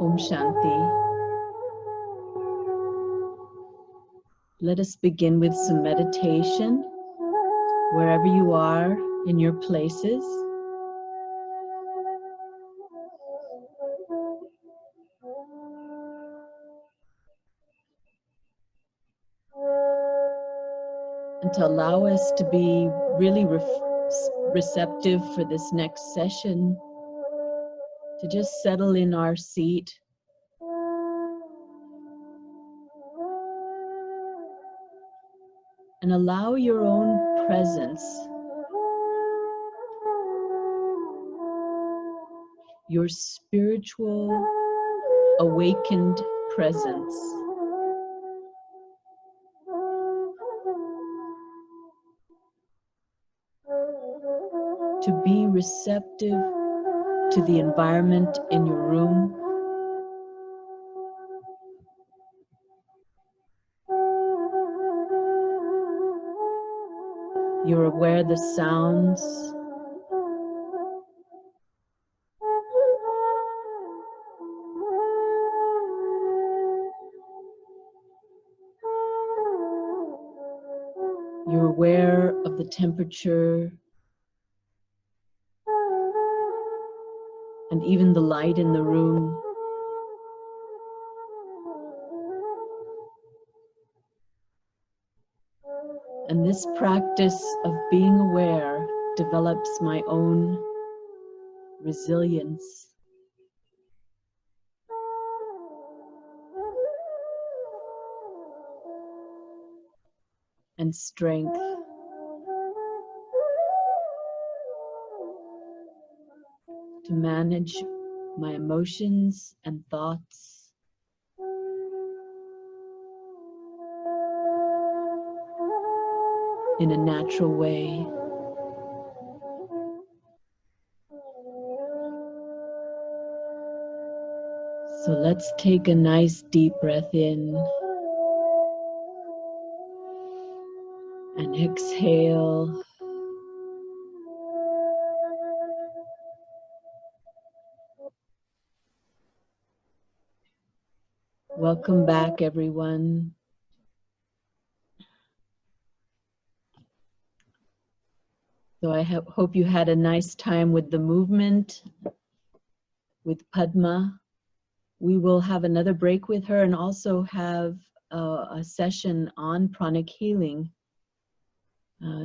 Om Shanti. Let us begin with some meditation wherever you are in your places. And to allow us to be really receptive for this next session, to just settle in our seat. And allow your own presence, your spiritual, awakened presence, to be receptive to the environment in your room. You're aware of the sounds. You're aware of the temperature and even the light in the room. And this practice of being aware develops my own resilience and strength. To manage my emotions and thoughts in a natural way. So let's take a nice deep breath in and exhale. Welcome back, everyone. So I hope you had a nice time with the movement, with Padma. We will have another break with her and also have a session on pranic healing.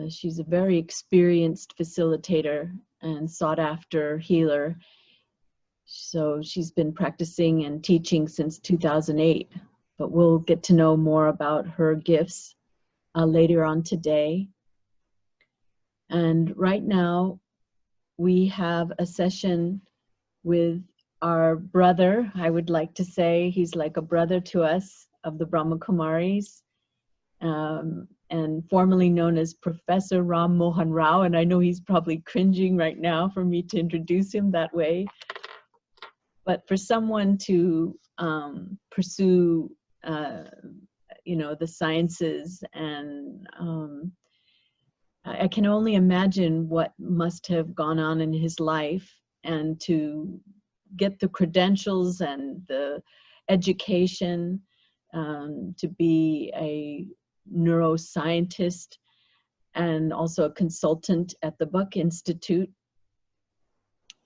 She's a very experienced facilitator and sought after healer. So she's been practicing and teaching since 2008, but we'll get to know more about her gifts later on today. And right now we have a session with our brother. I would like to say he's like a brother to us, of the Brahma Kumaris, and formerly known as Professor Rammohan Rao. And I know he's probably cringing right now for me to introduce him that way. But for someone to pursue, the sciences, and I can only imagine what must have gone on in his life, and to get the credentials and the education to be a neuroscientist and also a consultant at the Buck Institute.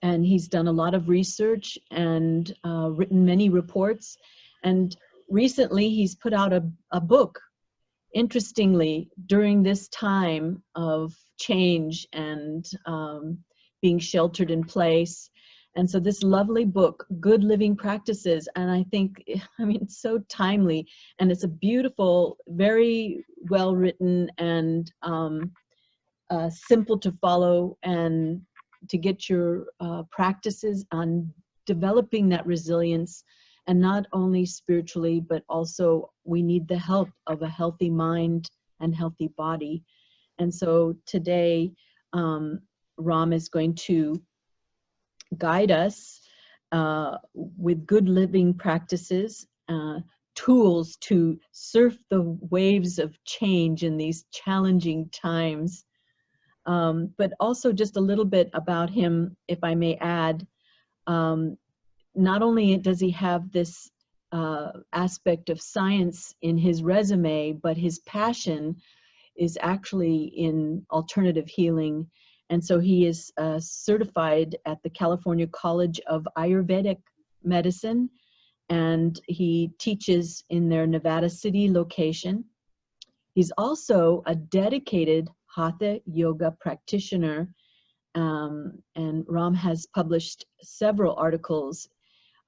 And he's done a lot of research and written many reports. And recently he's put out a book, interestingly, during this time of change and being sheltered in place. And so this lovely book, Good Living Practices, and I think, it's so timely, and it's a beautiful, very well written, and simple to follow, and to get your practices on developing that resilience, and not only spiritually, but also we need the help of a healthy mind and healthy body. And so today, Ram is going to guide us with good living practices, tools to surf the waves of change in these challenging times. But also just a little bit about him, if I may add. not only does he have this aspect of science in his resume, but his passion is actually in alternative healing. And so he is certified at the California College of Ayurvedic Medicine, and he teaches in their Nevada City location. He's also a dedicated Hatha yoga practitioner, and Ram has published several articles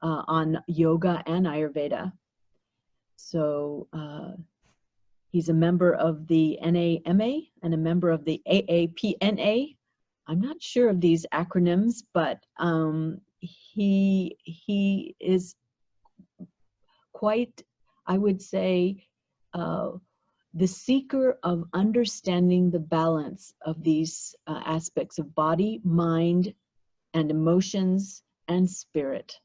on yoga and Ayurveda. So he's a member of the NAMA and a member of the AAPNA. I'm not sure of these acronyms, but he is quite, I would say, the seeker of understanding the balance of these aspects of body, mind, and emotions and spirit.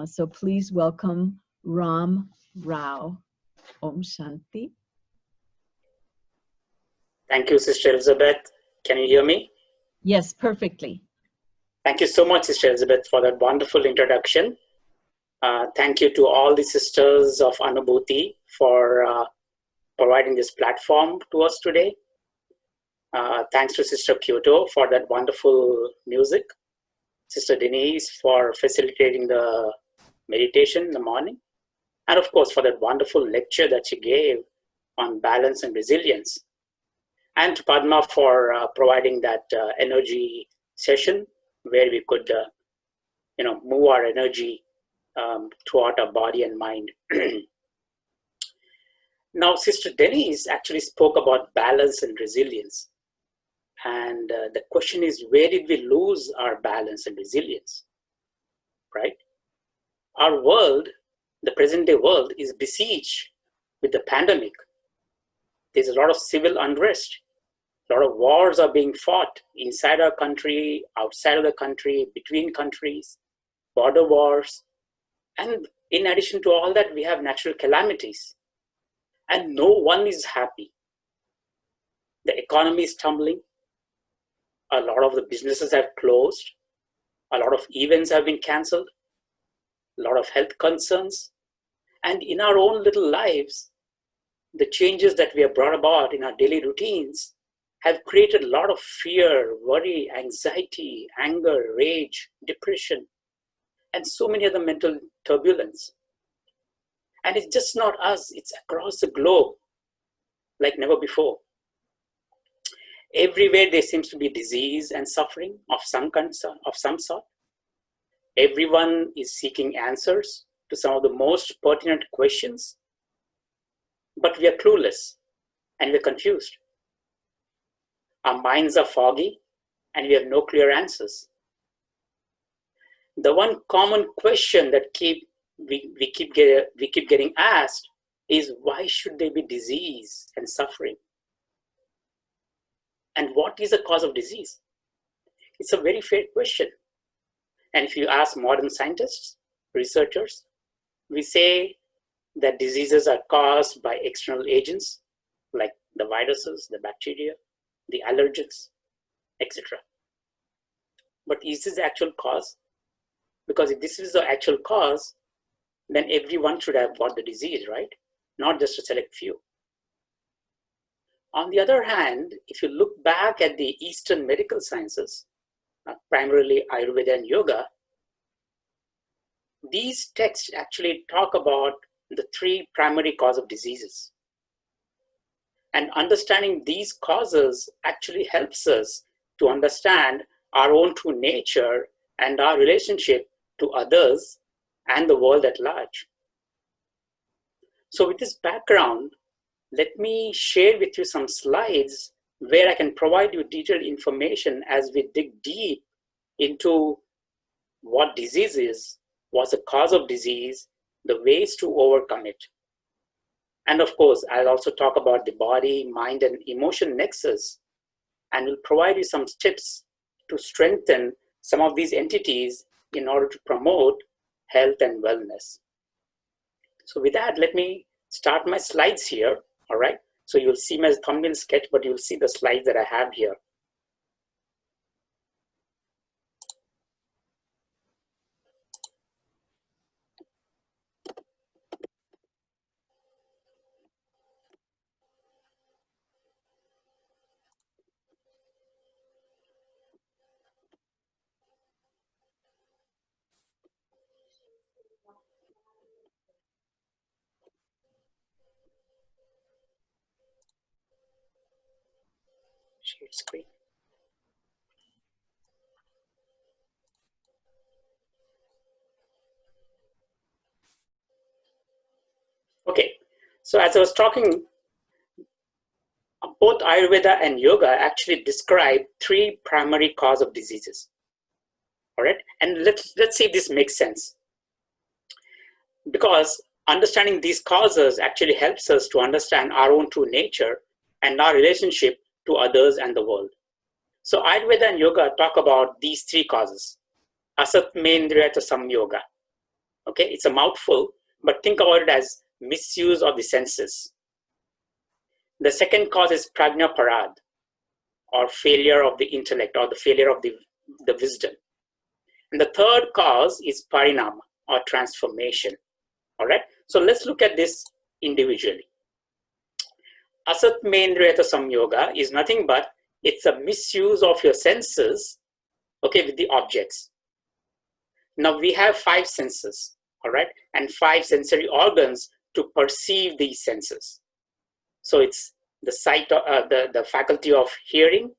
So please welcome Ram Rao. Om Shanti. Thank you, Sister Elizabeth. Can you hear me? Yes, perfectly. Thank you so much, Sister Elizabeth, for that wonderful introduction. Thank you to all the sisters of Anubhuti for providing this platform to us today. Thanks to Sister Kyoto for that wonderful music. Sister Denise for facilitating the meditation in the morning. And of course, for that wonderful lecture that she gave on balance and resilience. And to Padma for providing that energy session where we could move our energy throughout our body and mind. Now, Sister Denise actually spoke about balance and resilience. And the question is, where did we lose our balance and resilience, right? Our world, the present day world, is besieged with the pandemic. There's a lot of civil unrest. A lot of wars are being fought inside our country, outside of the country, between countries, border wars. And in addition to all that, we have natural calamities. And no one is happy. The economy is tumbling. A lot of the businesses have closed. A lot of events have been canceled. A lot of health concerns. And in our own little lives, the changes that we have brought about in our daily routines have created a lot of fear, worry, anxiety, anger, rage, depression, and so many other mental turbulence. And it's just not us, it's across the globe like never before. Everywhere there seems to be disease and suffering of some sort. Everyone is seeking answers to some of the most pertinent questions, but we are clueless and we're confused. Our minds are foggy and we have no clear answers. The one common question that we keep getting asked is, why should there be disease and suffering? And what is the cause of disease? It's a very fair question. And if you ask modern scientists, researchers, we say that diseases are caused by external agents like the viruses, the bacteria, the allergens, etc. But is this the actual cause? Because if this is the actual cause, then everyone should have got the disease, right? Not just a select few. On the other hand, if you look back at the Eastern medical sciences, primarily Ayurveda and Yoga, these texts actually talk about the three primary causes of diseases. And understanding these causes actually helps us to understand our own true nature and our relationship to others and the world at large. So with this background, let me share with you some slides where I can provide you detailed information as we dig deep into what disease is, what's the cause of disease, the ways to overcome it. And of course, I'll also talk about the body, mind, and emotion nexus, and will provide you some tips to strengthen some of these entities in order to promote health and wellness. So with that, let me start my slides here, all right? So you'll see my thumbnail sketch, but you'll see the slides that I have here. Share screen. Okay, so as I was talking, both Ayurveda and yoga actually describe three primary causes of diseases. All right, and let's see if this makes sense. Because understanding these causes actually helps us to understand our own true nature and our relationship to others and the world. So Ayurveda and yoga talk about these three causes. Asatmendriyata samyoga. Okay, it's a mouthful, but think about it as misuse of the senses. The second cause is prajna parad, or failure of the intellect, or the failure of the wisdom. And the third cause is parinama, or transformation. All right, so let's look at this individually. Asatmendriyata samyoga is nothing but it's a misuse of your senses, okay, with the objects. Now we have 5 senses, all right, and 5 sensory organs to perceive these senses. So it's the sight, the faculty of hearing,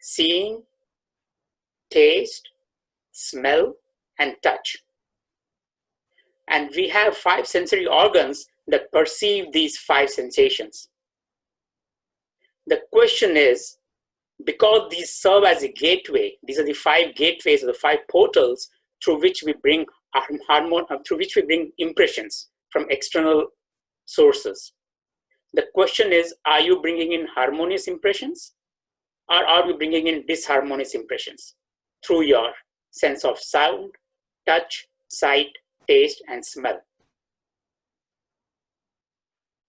seeing, taste, smell, and touch. And we have 5 sensory organs that perceive these 5 sensations. The question is, because these serve as a gateway, these are the 5 gateways or the 5 portals through which we bring impressions from external sources. The question is, are you bringing in harmonious impressions, or are you bringing in disharmonious impressions through your sense of sound, touch, sight, taste, and smell?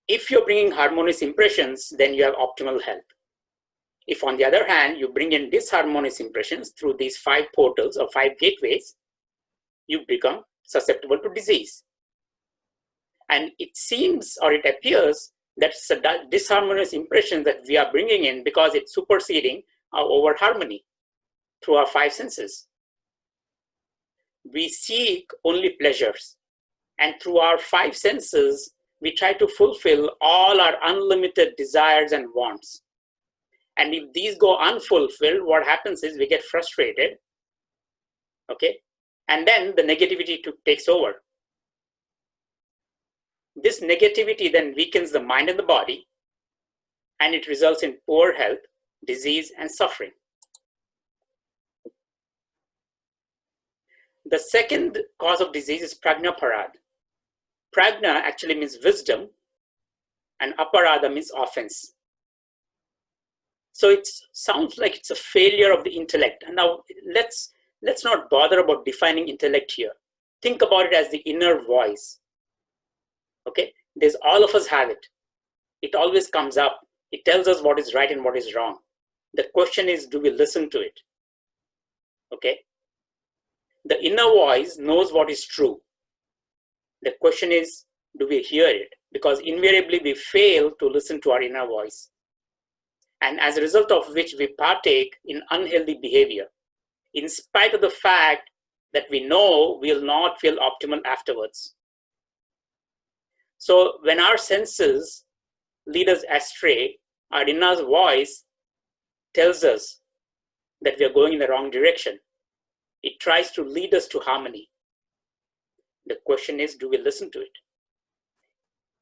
If you're bringing harmonious impressions, then you have optimal health. If, on the other hand, you bring in disharmonious impressions through these 5 portals or 5 gateways, you become susceptible to disease. And it seems, or it appears, that it's a disharmonious impression that we are bringing in because it's superseding our over harmony through our 5 senses. We seek only pleasures, and through our 5 senses, we try to fulfill all our unlimited desires and wants. And if these go unfulfilled, what happens is we get frustrated, okay? And then the negativity takes over. This negativity then weakens the mind and the body, and it results in poor health, disease, and suffering. The second cause of disease is prajna parad. Prajna actually means wisdom, and aparada means offense. So it sounds like it's a failure of the intellect. And now let's not bother about defining intellect here. Think about it as the inner voice. Okay, all of us have it. It always comes up. It tells us what is right and what is wrong. The question is, do we listen to it? Okay. The inner voice knows what is true. The question is, do we hear it? Because invariably we fail to listen to our inner voice. And as a result of which we partake in unhealthy behavior, in spite of the fact that we know we will not feel optimal afterwards. So when our senses lead us astray, our inner voice tells us that we are going in the wrong direction. It tries to lead us to harmony. The question is, do we listen to it?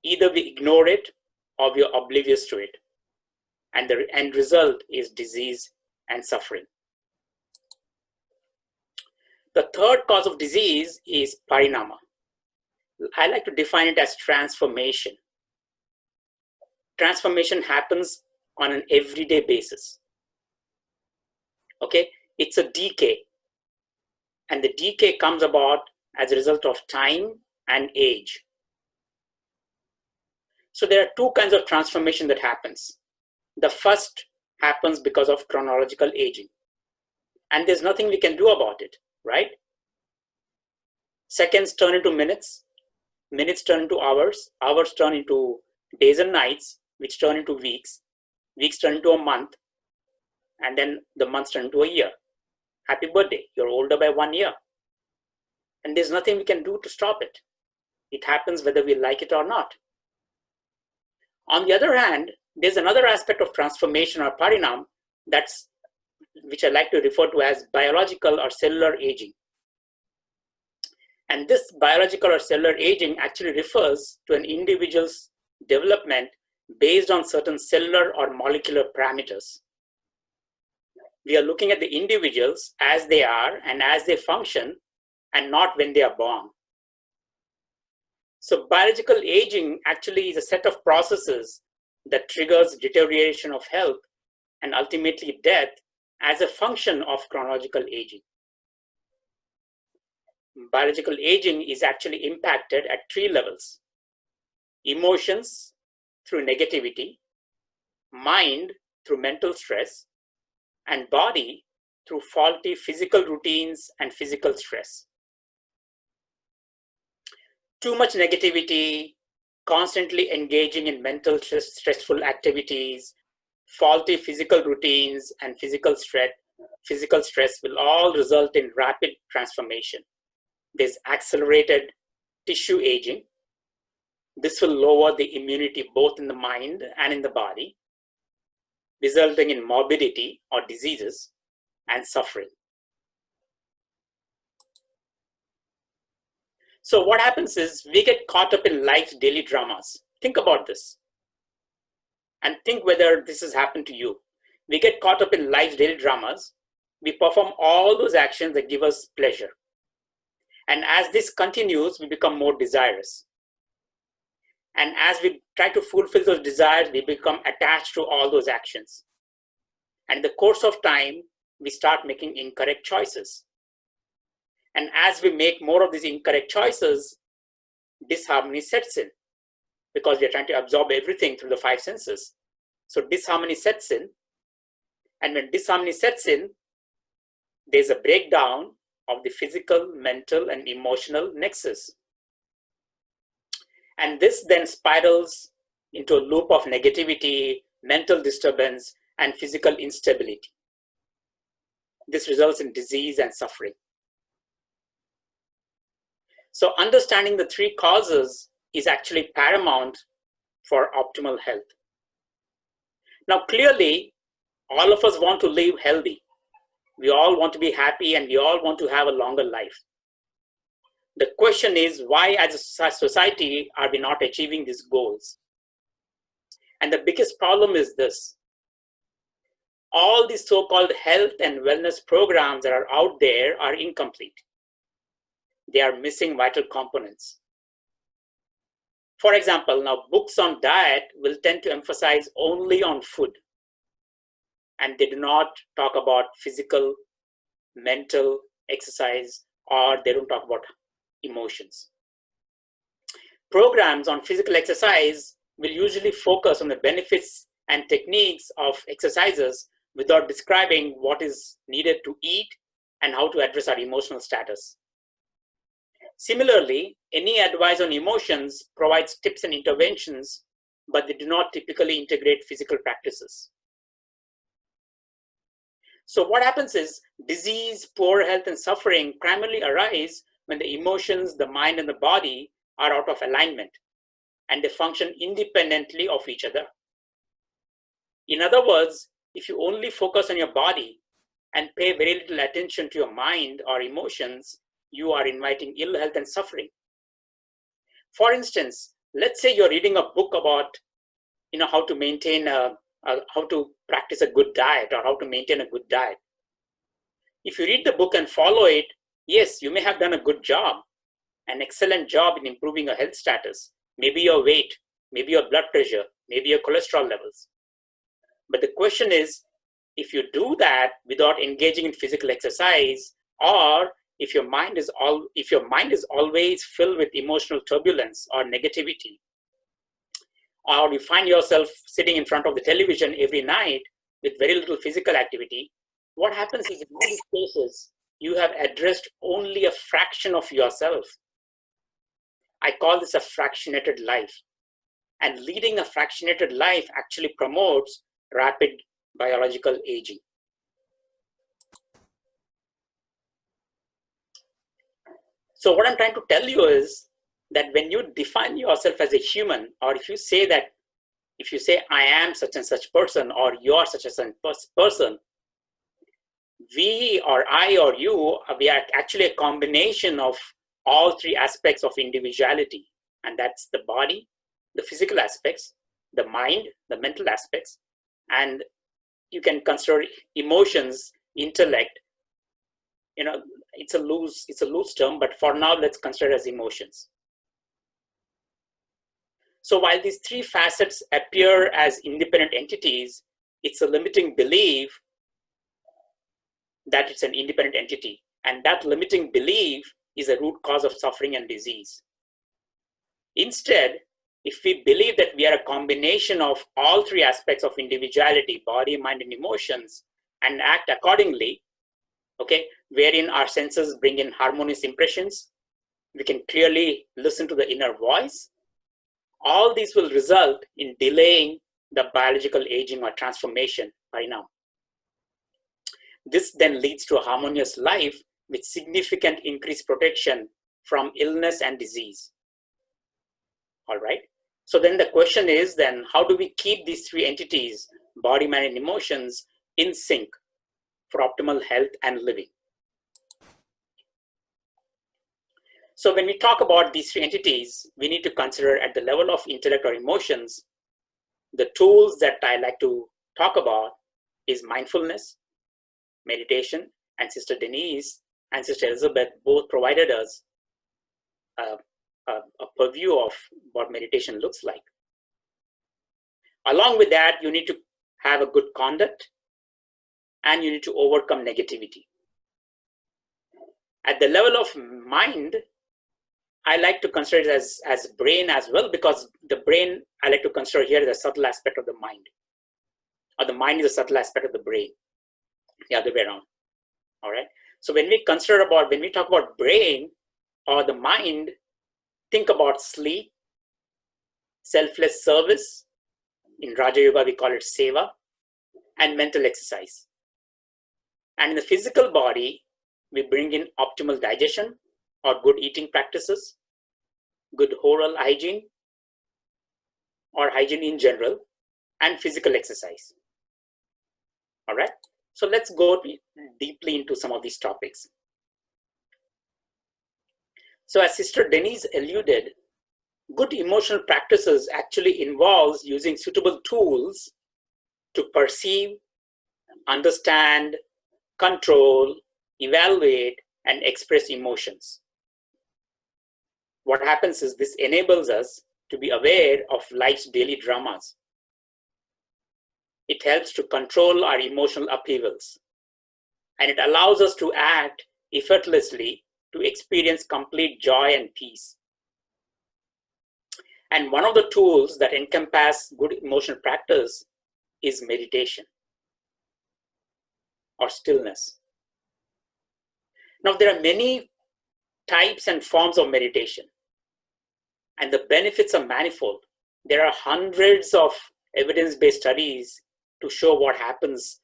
Either we ignore it or we are oblivious to it. And the end result is disease and suffering. The third cause of disease is parinama. I like to define it as transformation. Transformation happens on an everyday basis. Okay, it's a decay. And the decay comes about as a result of time and age. So there are 2 kinds of transformation that happens. The first happens because of chronological aging. And there's nothing we can do about it, right? Seconds turn into minutes, minutes turn into hours, hours turn into days and nights, which turn into weeks, weeks turn into a month, and then the months turn into a year. Happy birthday, you're older by 1 year. And there's nothing we can do to stop it. It happens whether we like it or not. On the other hand, There's another aspect of transformation or parinam which I like to refer to as biological or cellular aging. And this biological or cellular aging actually refers to an individual's development based on certain cellular or molecular parameters. We are looking at the individuals as they are and as they function, and not when they are born. So biological aging actually is a set of processes that triggers deterioration of health and ultimately death as a function of chronological aging. Biological aging is actually impacted at 3 levels: emotions through negativity, mind through mental stress, and body through faulty physical routines and physical stress. Too much negativity, constantly engaging in mental stressful activities, faulty physical routines, and physical stress will all result in rapid transformation. There's accelerated tissue aging. This will lower the immunity both in the mind and in the body, resulting in morbidity or diseases and suffering. So what happens is we get caught up in life's daily dramas. Think about this and think whether this has happened to you. We get caught up in life's daily dramas. We perform all those actions that give us pleasure. And as this continues, we become more desirous. And as we try to fulfill those desires, we become attached to all those actions. And in the course of time, we start making incorrect choices. And as we make more of these incorrect choices, disharmony sets in because we are trying to absorb everything through the 5 senses. So disharmony sets in. And when disharmony sets in, there's a breakdown of the physical, mental, and emotional nexus. And this then spirals into a loop of negativity, mental disturbance, and physical instability. This results in disease and suffering. So understanding the 3 causes is actually paramount for optimal health. Now, clearly, all of us want to live healthy. We all want to be happy and we all want to have a longer life. The question is, why as a society are we not achieving these goals? And the biggest problem is this: all these so-called health and wellness programs that are out there are incomplete. They are missing vital components. For example, now books on diet will tend to emphasize only on food, and they do not talk about physical, mental exercise, or they don't talk about emotions. Programs on physical exercise will usually focus on the benefits and techniques of exercises without describing what is needed to eat and how to address our emotional status. Similarly, any advice on emotions provides tips and interventions, but they do not typically integrate physical practices. So what happens is disease, poor health, and suffering primarily arise when the emotions, the mind, and the body are out of alignment and they function independently of each other. In other words, if you only focus on your body and pay very little attention to your mind or emotions, you are inviting ill health and suffering. For instance, let's say you're reading a book about how to maintain how to practice a good diet or how to maintain a good diet. If you read the book and follow it, yes, you may have done a good job, an excellent job in improving your health status, maybe your weight, maybe your blood pressure, maybe your cholesterol levels. But the question is, if you do that without engaging in physical exercise, or if your mind is always filled with emotional turbulence or negativity, or you find yourself sitting in front of the television every night with very little physical activity, what happens is in all these cases, you have addressed only a fraction of yourself. I call this a fractionated life. And leading a fractionated life actually promotes rapid biological aging. So what I'm trying to tell you is that when you define yourself as a human, or if you say that if you say, I am such and such person, or you are such and such person, we or I or you, we are actually a combination of all three aspects of individuality. And that's the body, the physical aspects, the mind, the mental aspects, and you can consider emotions, intellect. It's a loose term, but for now, let's consider as emotions. So while these three facets appear as independent entities, it's a limiting belief that it's an independent entity. And that limiting belief is a root cause of suffering and disease. Instead, if we believe that we are a combination of all three aspects of individuality, body, mind, and emotions, and act accordingly, okay, wherein our senses bring in harmonious impressions, we can clearly listen to the inner voice. All these will result in delaying the biological aging or transformation by now. This then leads to a harmonious life with significant increased protection from illness and disease. All right. So then the question is then, how do we keep these three entities, body, mind, and emotions, in sync for optimal health and living? So when we talk about these three entities, we need to consider at the level of intellect or emotions, the tools that I like to talk about is mindfulness, meditation, and Sister Denise and Sister Elizabeth both provided us a purview of what meditation looks like. Along with that, you need to have a good conduct and you need to overcome negativity. At the level of mind, I like to consider it as brain as well, because the brain I like to consider here as a subtle aspect of the mind, or the mind is a subtle aspect of the brain, the other way around. All right. So when we talk about brain or the mind, think about sleep, selfless service. In Raja Yoga, we call it seva, and mental exercise. And in the physical body, we bring in optimal digestion or good eating practices, good oral hygiene or hygiene in general, and physical exercise. All right. So let's go deeply into some of these topics. So as Sister Denise alluded, good emotional practices actually involves using suitable tools to perceive, understand, control, evaluate, and express emotions. What happens is this enables us to be aware of life's daily dramas. It helps to control our emotional upheavals, and it allows us to act effortlessly to experience complete joy and peace. And one of the tools that encompass good emotional practice is meditation or stillness. Now, there are many types and forms of meditation, and the benefits are manifold. There are hundreds of evidence-based studies to show what happens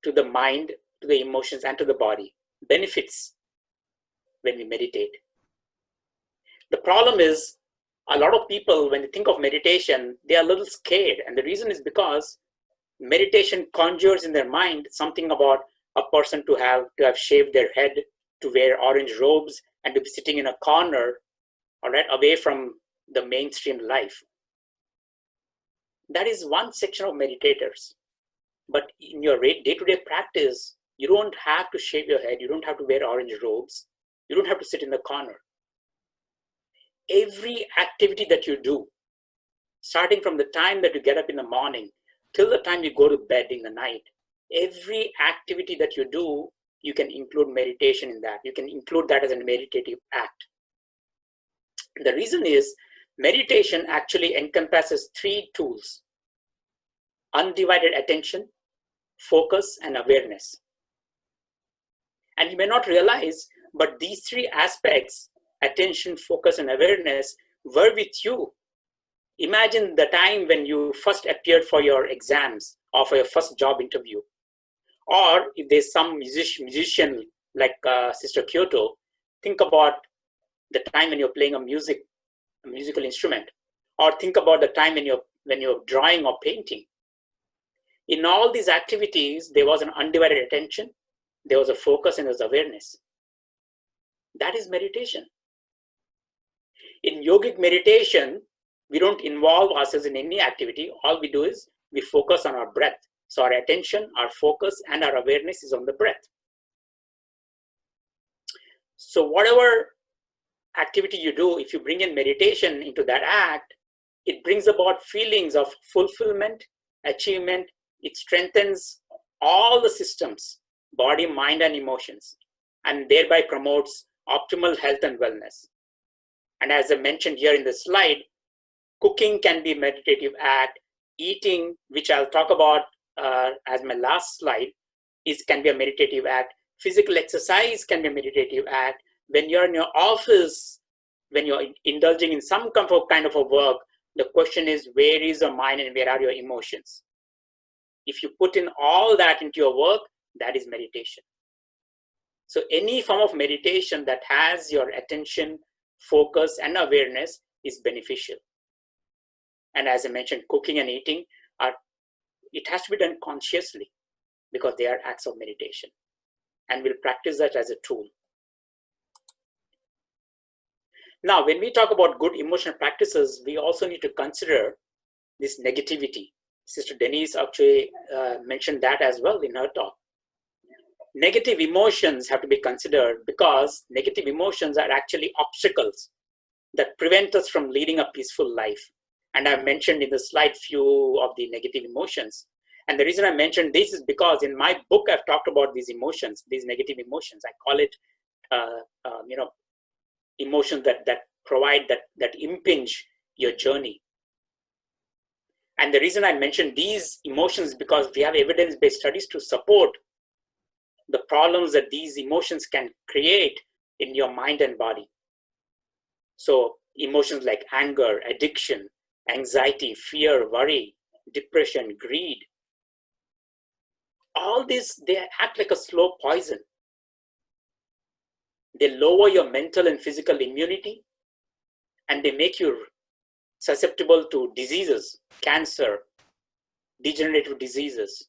to the mind, to the emotions, and to the body. Benefits when we meditate. The problem is, a lot of people, when they think of meditation, they are a little scared. And the reason is because meditation conjures in their mind something about a person to have shaved their head, to wear orange robes, and to be sitting in a corner, all right, away from the mainstream life. That is one section of meditators. But in your day-to-day practice, you don't have to shave your head, you don't have to wear orange robes, you don't have to sit in the corner. Every activity that you do, starting from the time that you get up in the morning till the time you go to bed in the night, every activity that you do, you can include meditation in that. You can include that as a meditative act. The reason is meditation actually encompasses three tools: undivided attention, focus, and awareness. And you may not realize, but these three aspects, attention, focus, and awareness, were with you. Imagine the time when you first appeared for your exams or for your first job interview. Or if there's some musician like Sister Kyoto, think about the time when you're playing a musical instrument. Or think about the time when you're when you're drawing or painting. In all these activities, there was an undivided attention, there was a focus, and there was awareness. That is meditation. In yogic meditation, we don't involve ourselves in any activity. All we do is we focus on our breath. So our attention, our focus, and our awareness is on the breath. So whatever activity you do, if you bring in meditation into that act, it brings about feelings of fulfillment, achievement. It strengthens all the systems, body, mind, and emotions, and thereby promotes optimal health and wellness. And as I mentioned here in the slide, cooking can be a meditative act. Eating, which I'll talk about as my last slide, can be a meditative act. Physical exercise can be a meditative act. When you're in your office, when you're indulging in some kind of a work, the question is, where is your mind and where are your emotions? If you put in all that into your work, that is meditation. So any form of meditation that has your attention, focus, and awareness is beneficial. And as I mentioned, cooking and eating, it has to be done consciously because they are acts of meditation. And we'll practice that as a tool. Now, when we talk about good emotional practices, we also need to consider this negativity. Sister Denise actually mentioned that as well in her talk. Negative emotions have to be considered because negative emotions are actually obstacles that prevent us from leading a peaceful life. And I've mentioned in the slide few of the negative emotions. And the reason I mentioned this is because in my book, I've talked about these emotions, these negative emotions. I call it, emotions that provide, that impinge your journey. And the reason I mentioned these emotions is because we have evidence-based studies to support the problems that these emotions can create in your mind and body. So emotions like anger, addiction, anxiety, fear, worry, depression, greed, all this, they act like a slow poison. They lower your mental and physical immunity, and they make you susceptible to diseases, cancer, degenerative diseases.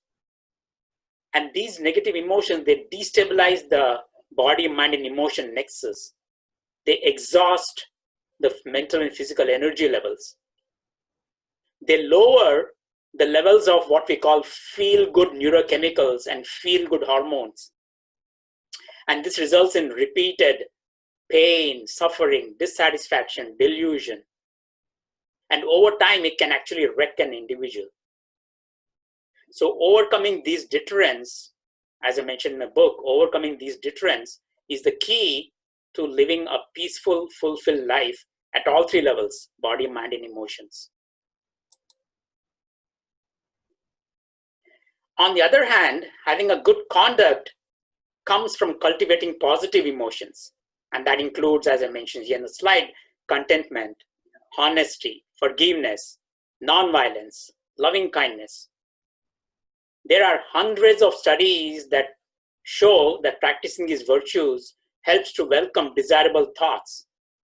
And these negative emotions, they destabilize the body, mind, and emotion nexus. They exhaust the mental and physical energy levels. They lower the levels of what we call feel-good neurochemicals and feel-good hormones. And this results in repeated pain, suffering, dissatisfaction, delusion. And over time, it can actually wreck an individual. So overcoming these deterrents, as I mentioned in the book, overcoming these deterrents is the key to living a peaceful, fulfilled life at all three levels: body, mind, and emotions. On the other hand, having a good conduct comes from cultivating positive emotions. And that includes, as I mentioned here in the slide, contentment, honesty, forgiveness, nonviolence, loving kindness. There are hundreds of studies that show that practicing these virtues helps to welcome desirable thoughts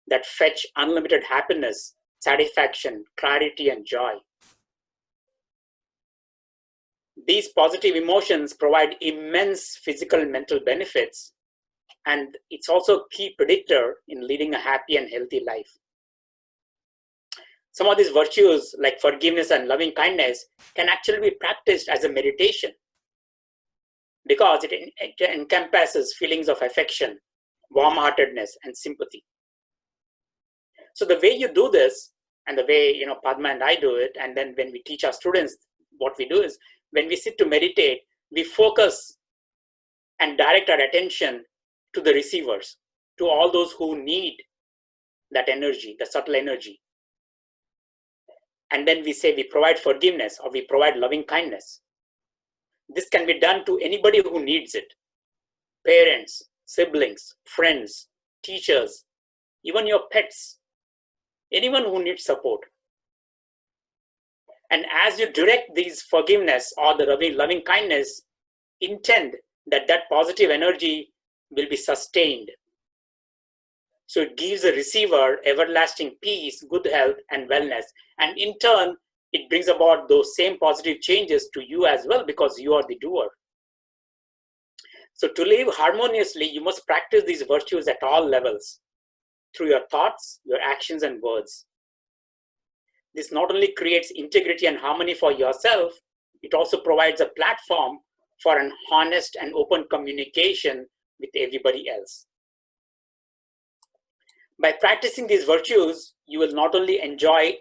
that fetch unlimited happiness, satisfaction, clarity, and joy. These positive emotions provide immense physical and mental benefits, and it's also a key predictor in leading a happy and healthy life. Some of these virtues, like forgiveness and loving kindness, can actually be practiced as a meditation because it encompasses feelings of affection, warm-heartedness, and sympathy. So the way you do this, and the way Padma and I do it, and then when we teach our students, what we do is when we sit to meditate, we focus and direct our attention to the receivers, to all those who need that energy, the subtle energy. And then we say we provide forgiveness or we provide loving kindness. This can be done to anybody who needs it: parents, siblings, friends, teachers, even your pets, anyone who needs support. And as you direct these forgiveness or the loving kindness, intend that that positive energy will be sustained. So it gives the receiver everlasting peace, good health, and wellness. And in turn, it brings about those same positive changes to you as well, because you are the doer. So to live harmoniously, you must practice these virtues at all levels, through your thoughts, your actions, and words. This not only creates integrity and harmony for yourself, it also provides a platform for an honest and open communication with everybody else. By practicing these virtues, you will not only enjoy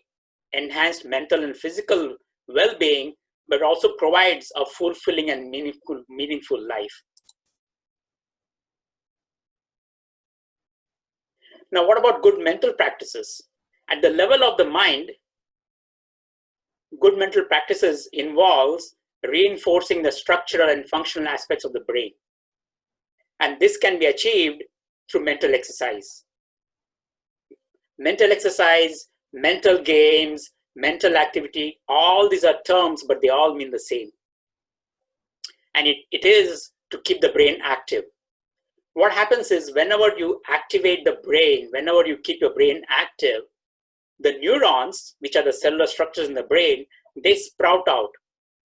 enhanced mental and physical well-being, but also provides a fulfilling and meaningful life. Now, what about good mental practices? At the level of the mind, good mental practices involves reinforcing the structural and functional aspects of the brain. And this can be achieved through mental exercise. Mental exercise, mental games, mental activity, all these are terms, but they all mean the same. And it is to keep the brain active. What happens is whenever you activate the brain, whenever you keep your brain active, the neurons, which are the cellular structures in the brain, they sprout out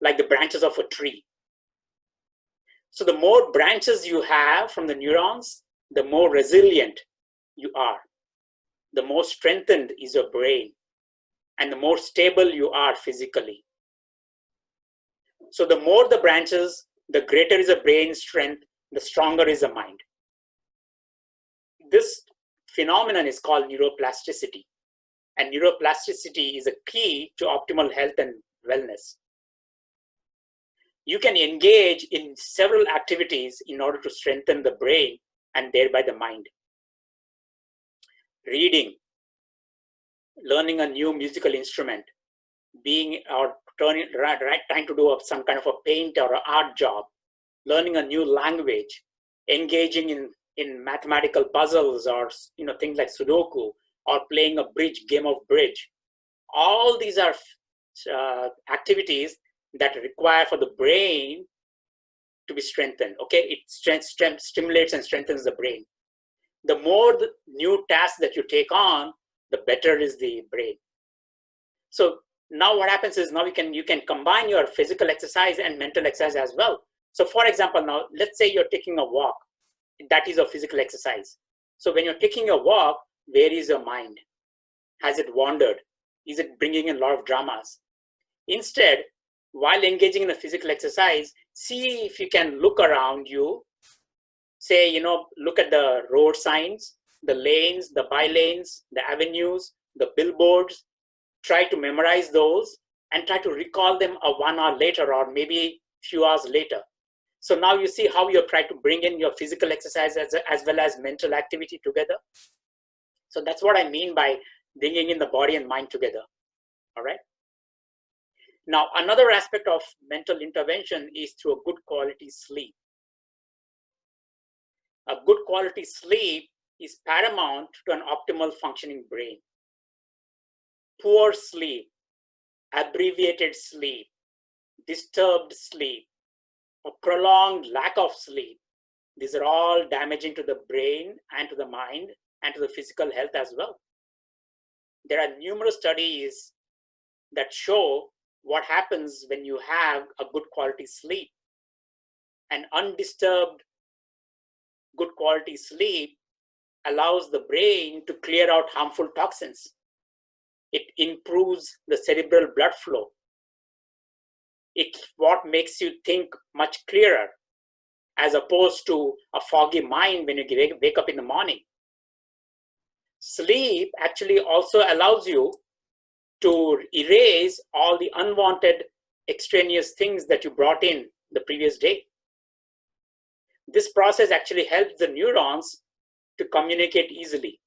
like the branches of a tree. So the more branches you have from the neurons, the more resilient you are. The more strengthened is your brain, and the more stable you are physically. So the more the branches, the greater is the brain strength, the stronger is the mind. This phenomenon is called neuroplasticity. And neuroplasticity is a key to optimal health and wellness. You can engage in several activities in order to strengthen the brain and thereby the mind. Reading, learning a new musical instrument, trying to do some kind of a paint or an art job, learning a new language, engaging in mathematical puzzles or things like Sudoku, or playing a game of bridge. All these are activities that require for the brain to be strengthened. Okay, it stimulates and strengthens the brain. The more the new tasks that you take on, the better is the brain. So now what happens is now you can combine your physical exercise and mental exercise as well. So for example, now let's say you're taking a walk. That is a physical exercise. So when you're taking a walk, where is your mind? Has it wandered? Is it bringing in a lot of dramas? Instead, while engaging in a physical exercise, see if you can look around you. Say, look at the road signs, the lanes, the by-lanes, the avenues, the billboards. Try to memorize those and try to recall them 1 hour later or maybe a few hours later. So now you see how you're trying to bring in your physical exercise as well as mental activity together. So that's what I mean by bringing in the body and mind together. All right. Now, another aspect of mental intervention is through a good quality sleep. A good quality sleep is paramount to an optimal functioning brain. Poor sleep, abbreviated sleep, disturbed sleep, or prolonged lack of sleep, these are all damaging to the brain and to the mind and to the physical health as well. There are numerous studies that show what happens when you have a good quality sleep. An undisturbed good quality sleep allows the brain to clear out harmful toxins. It improves the cerebral blood flow. It's what makes you think much clearer, as opposed to a foggy mind when you wake up in the morning. Sleep actually also allows you to erase all the unwanted extraneous things that you brought in the previous day. This process actually helps the neurons to communicate easily.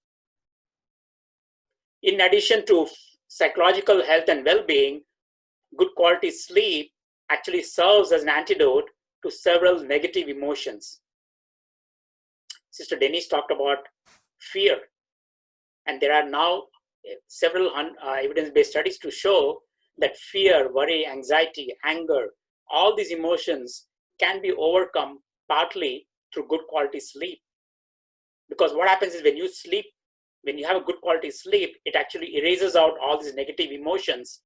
In addition to psychological health and well-being, good quality sleep actually serves as an antidote to several negative emotions. Sister Denise talked about fear, and there are now several evidence-based studies to show that fear, worry, anxiety, anger, all these emotions can be overcome partly through good quality sleep. Because what happens is when you sleep, when you have a good quality sleep, it actually erases out all these negative emotions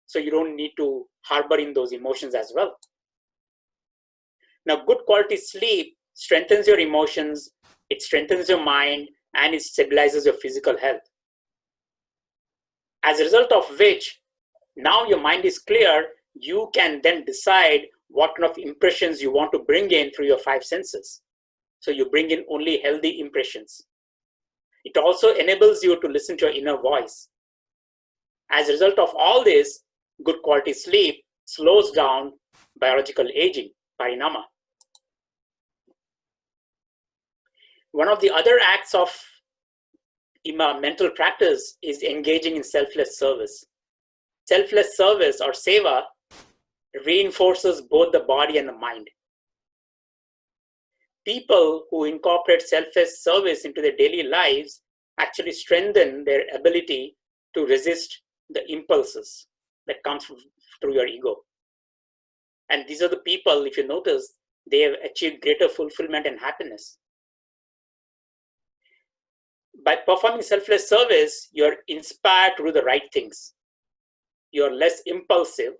So you don't need to harbor in those emotions as well. Now, good quality sleep strengthens your emotions, it strengthens your mind, and it stabilizes your physical health. As a result of which, now your mind is clear, you can then decide what kind of impressions you want to bring in through your five senses. So you bring in only healthy impressions. It also enables you to listen to your inner voice. As a result of all this, good quality sleep slows down biological aging, parinama. One of the other acts of mental practice is engaging in selfless service. Selfless service or seva reinforces both the body and the mind. People who incorporate selfless service into their daily lives actually strengthen their ability to resist the impulses that comes through your ego. And these are the people, if you notice, they have achieved greater fulfillment and happiness. By performing selfless service, you're inspired to do the right things. You're less impulsive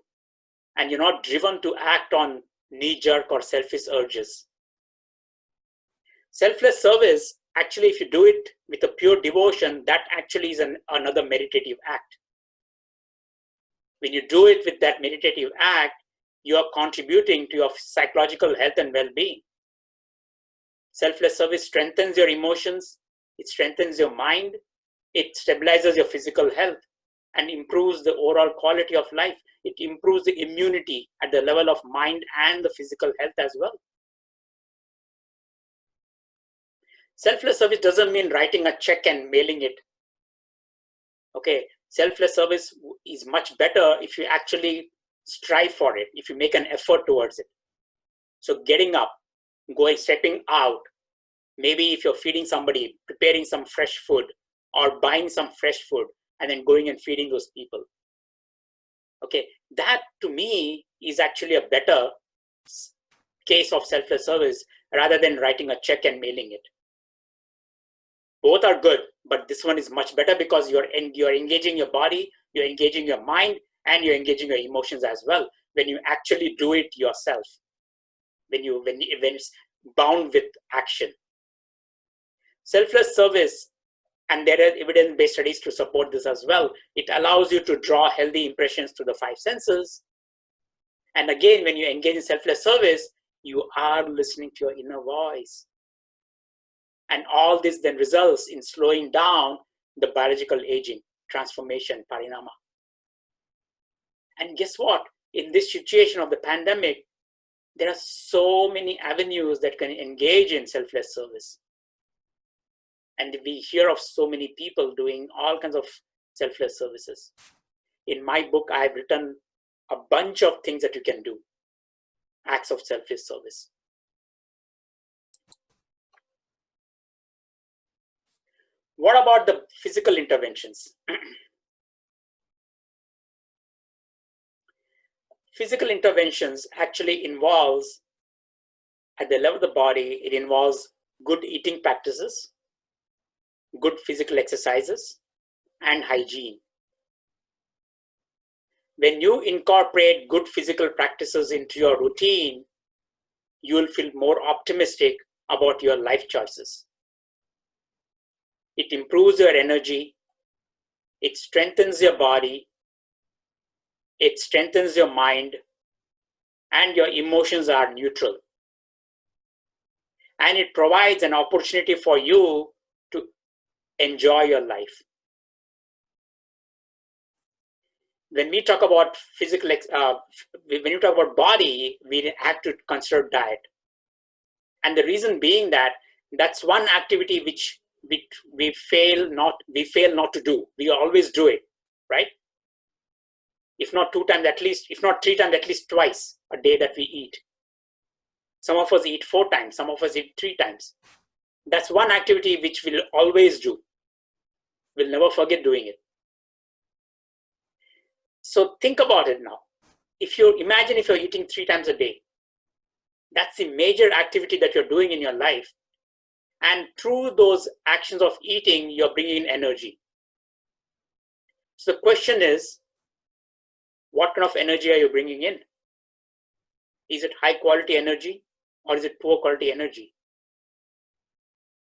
and you're not driven to act on knee-jerk or selfish urges. Selfless service, actually, if you do it with a pure devotion, that actually is another meditative act. When you do it with that meditative act, you are contributing to your psychological health and well-being. Selfless service strengthens your emotions, it strengthens your mind, it stabilizes your physical health, and improves the overall quality of life. It improves the immunity at the level of mind and the physical health as well. Selfless service doesn't mean writing a check and mailing it. Okay, selfless service is much better if you actually strive for it, if you make an effort towards it. So getting up, going, stepping out, maybe if you're feeding somebody, preparing some fresh food or buying some fresh food and then going and feeding those people. Okay, that to me is actually a better case of selfless service rather than writing a check and mailing it. Both are good, but this one is much better because you're engaging your body, you're engaging your mind, and you're engaging your emotions as well when you actually do it yourself, when it's bound with action. Selfless service, and there are evidence-based studies to support this as well, it allows you to draw healthy impressions to the five senses. And again, when you engage in selfless service, you are listening to your inner voice. And all this then results in slowing down the biological aging, transformation, parinama. And guess what? In this situation of the pandemic, there are so many avenues that can engage in selfless service. And we hear of so many people doing all kinds of selfless services. In my book, I've written a bunch of things that you can do, acts of selfless service. What about the physical interventions? Physical interventions actually involves, at the level of the body, it involves good eating practices, good physical exercises, and hygiene. When you incorporate good physical practices into your routine, you will feel more optimistic about your life choices. It improves your energy, it strengthens your body, it strengthens your mind, and your emotions are neutral. And it provides an opportunity for you to enjoy your life. When we talk about when you talk about body, we have to consider diet. And the reason being that that's one activity which we fail not to do. We always do it, right? If not 2 times, at least, if not 3 times, at least twice a day that we eat. Some of us eat 4 times, some of us eat 3 times. That's one activity which we'll always do. We'll never forget doing it. So think about it now. If you imagine if you're eating 3 times a day, that's the major activity that you're doing in your life. And through those actions of eating, you're bringing in energy. So the question is, What kind of energy are you bringing in? Is it high quality energy or is it poor quality energy?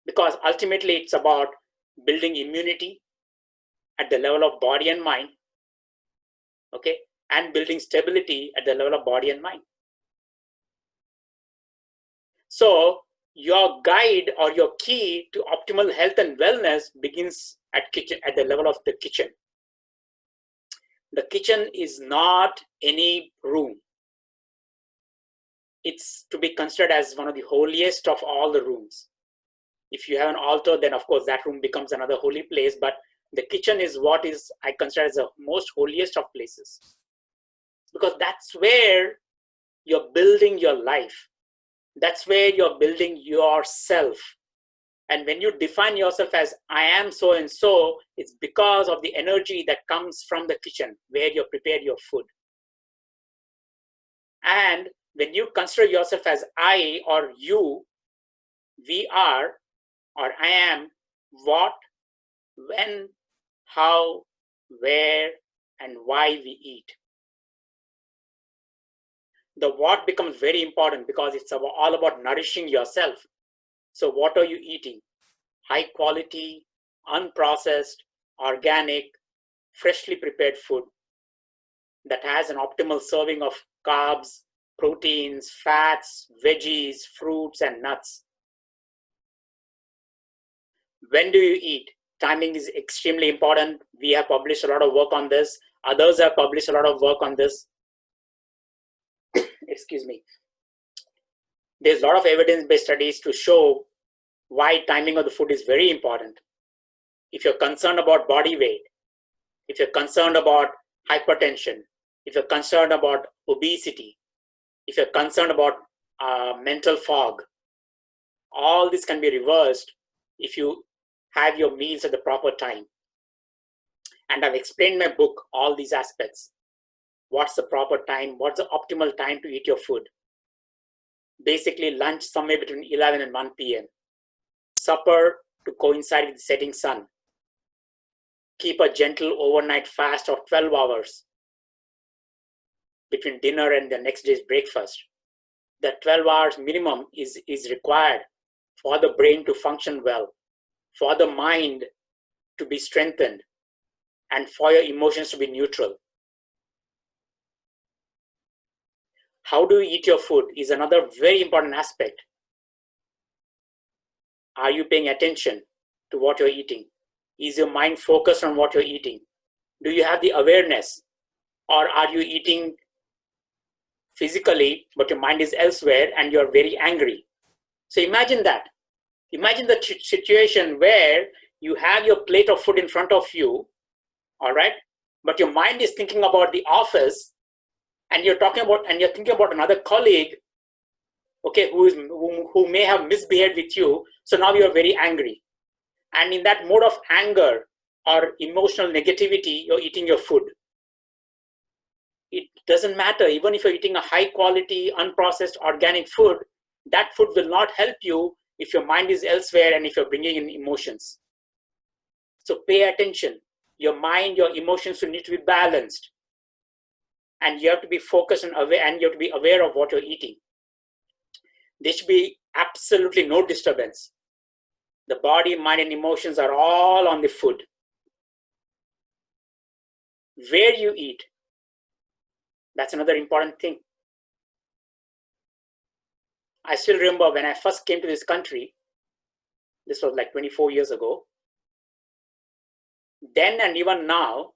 Because ultimately it's about building immunity at the level of body and mind, okay, and building stability at the level of body and mind. So your guide or your key to optimal health and wellness begins at the level of the kitchen. The kitchen is not any room. It's to be considered as one of the holiest of all the rooms. If you have an altar, then of course that room becomes another holy place, but the kitchen is what is I consider as the most holiest of places. Because that's where you're building your life. That's where you're building yourself. And when you define yourself as I am so and so, it's because of the energy that comes from the kitchen where you prepare your food. And when you consider yourself as I or you, we are or I am what, when, how, where, and why we eat. The what becomes very important because it's all about nourishing yourself. So what are you eating? High quality, unprocessed, organic, freshly prepared food that has an optimal serving of carbs, proteins, fats, veggies, fruits, and nuts. When do you eat? Timing is extremely important. We have published a lot of work on this. Others have published a lot of work on this. Excuse me. There's a lot of evidence-based studies to show why timing of the food is very important. If you're concerned about body weight, if you're concerned about hypertension, if you're concerned about obesity, if you're concerned about mental fog, all this can be reversed if you have your meals at the proper time. And I've explained in my book all these aspects. What's the proper time? What's the optimal time to eat your food? Basically, lunch somewhere between 11 and 1 p.m. Supper to coincide with the setting sun. Keep a gentle overnight fast of 12 hours between dinner and the next day's breakfast. The 12 hours minimum is required for the brain to function well, for the mind to be strengthened, and for your emotions to be neutral. How do you eat your food is another very important aspect. Are you paying attention to what you're eating? Is your mind focused on what you're eating? Do you have the awareness? Or are you eating physically, but your mind is elsewhere and you're very angry? So imagine that. Imagine the situation where you have your plate of food in front of you, all right? But your mind is thinking about the office and you're thinking about another colleague, okay, who may have misbehaved with you. So now you're very angry. And in that mode of anger or emotional negativity, you're eating your food. It doesn't matter. Even if you're eating a high quality, unprocessed, organic food, that food will not help you if your mind is elsewhere and if you're bringing in emotions. So pay attention. Your mind, your emotions will need to be balanced. And you have to be focused and aware, and you have to be aware of what you're eating. There should be absolutely no disturbance. The body, mind, and emotions are all on the food. Where you eat, that's another important thing. I still remember when I first came to this country, this was like 24 years ago. Then and even now,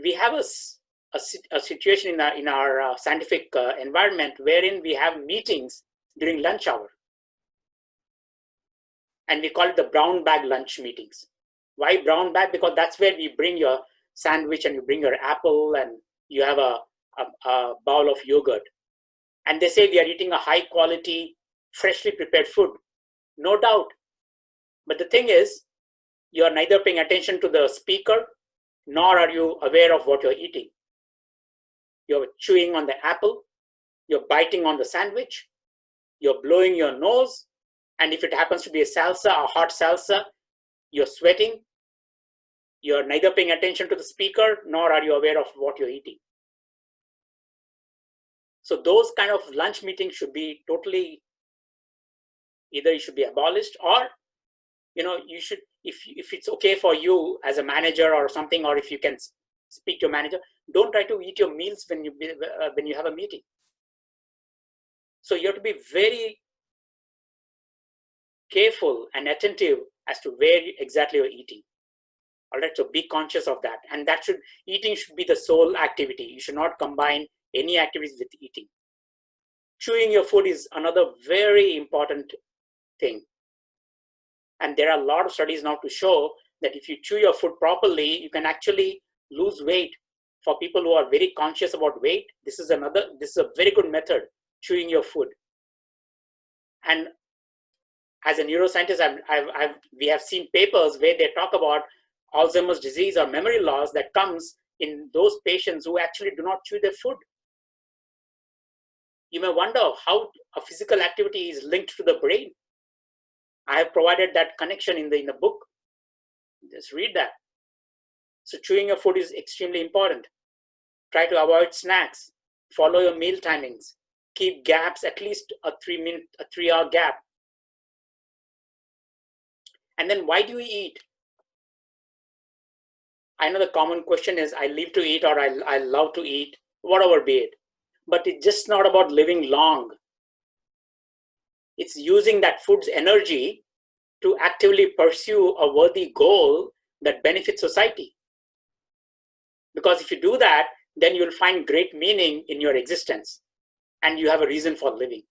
we have a situation in our scientific environment wherein we have meetings during lunch hour. And we call it the brown bag lunch meetings. Why brown bag? Because that's where we bring your sandwich and you bring your apple and you have a bowl of yogurt. And they say we are eating a high quality, freshly prepared food. No doubt. But the thing is, you are neither paying attention to the speaker, nor are you aware of what you're eating. You're chewing on the apple, you're biting on the sandwich, you're blowing your nose, and if it happens to be a salsa, a hot salsa, you're sweating. You're neither paying attention to the speaker, nor are you aware of what you're eating. So those kind of lunch meetings should be totally, either it should be abolished, or you should, if it's okay for you as a manager or something, or if you can speak to your manager, don't try to eat your meals when you have a meeting. So you have to be very careful and attentive as to where exactly you're eating. All right, so be conscious of that, and eating should be the sole activity. You should not combine any activities with eating. Chewing your food is another very important thing. And there are a lot of studies now to show that if you chew your food properly, you can actually lose weight. For people who are very conscious about weight, this is a very good method, chewing your food. And as a neuroscientist, we have seen papers where they talk about Alzheimer's disease or memory loss that comes in those patients who actually do not chew their food. You may wonder how a physical activity is linked to the brain. I have provided that connection in the book. Just read that. So chewing your food is extremely important. Try to avoid snacks. Follow your meal timings. Keep gaps, at least a 3-hour gap. And then why do we eat? I know the common question is, I live to eat, or I love to eat, whatever be it. But it's just not about living long. It's using that food's energy to actively pursue a worthy goal that benefits society. Because if you do that, then you'll find great meaning in your existence and you have a reason for living.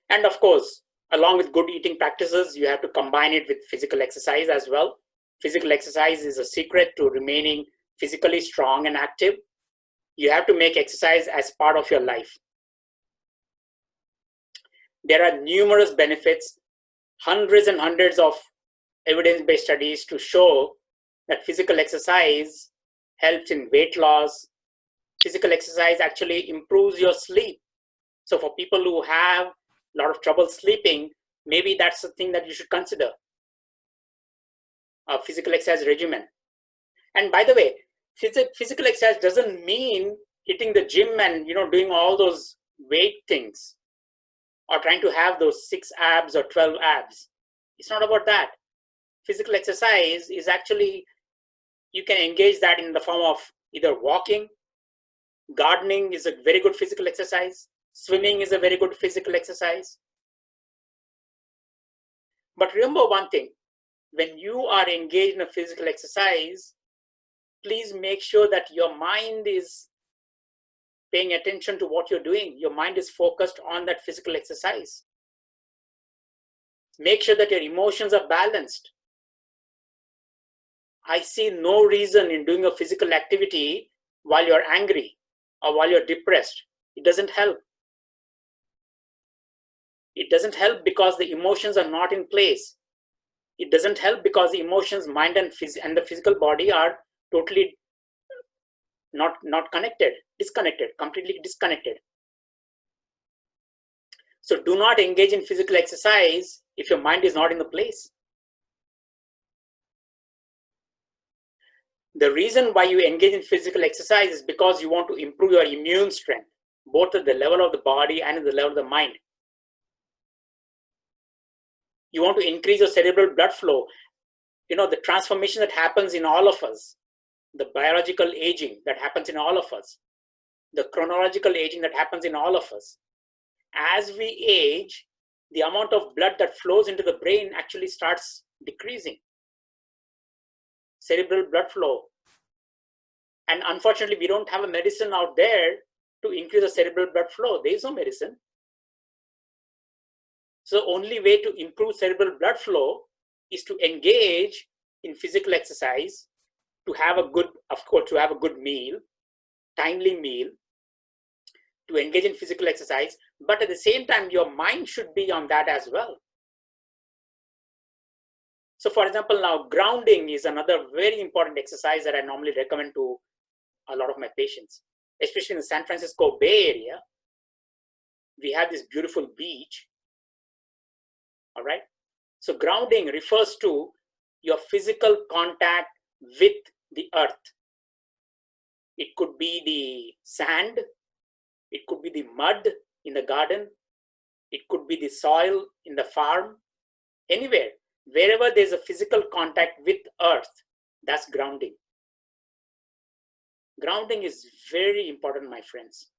And of course, along with good eating practices, you have to combine it with physical exercise as well. Physical exercise is a secret to remaining physically strong and active. You have to make exercise as part of your life. There are numerous benefits, hundreds and hundreds of evidence-based studies to show that physical exercise helps in weight loss. Physical exercise actually improves your sleep. So for people who have a lot of trouble sleeping, maybe that's the thing that you should consider, a physical exercise regimen. And by the way, physical exercise doesn't mean hitting the gym and doing all those weight things or trying to have those 6 abs or 12 abs. It's not about that. Physical exercise is actually, you can engage that in the form of either walking. Gardening is a very good physical exercise. Swimming is a very good physical exercise. But remember one thing, when you are engaged in a physical exercise, please make sure that your mind is paying attention to what you're doing. Your mind is focused on that physical exercise. Make sure that your emotions are balanced. I see no reason in doing a physical activity while you're angry or while you're depressed. It doesn't help. It doesn't help because the emotions are not in place. It doesn't help because the emotions, mind, and the physical body are totally not connected, disconnected, completely disconnected. So do not engage in physical exercise if your mind is not in the place. The reason why you engage in physical exercise is because you want to improve your immune strength, both at the level of the body and at the level of the mind. You want to increase your cerebral blood flow. The transformation that happens in all of us, the biological aging that happens in all of us, the chronological aging that happens in all of us. As we age, the amount of blood that flows into the brain actually starts decreasing. Cerebral blood flow. And unfortunately, we don't have a medicine out there to increase the cerebral blood flow. There is no medicine. So the only way to improve cerebral blood flow is to engage in physical exercise, to have a good meal, timely meal, to engage in physical exercise, but at the same time, your mind should be on that as well. So for example, now grounding is another very important exercise that I normally recommend to a lot of my patients, especially in the San Francisco Bay Area. We have this beautiful beach. All right. So grounding refers to your physical contact with the earth. It could be the sand. It could be the mud in the garden. It could be the soil in the farm. Anywhere, wherever there's a physical contact with earth, that's grounding. Grounding is very important, my friends.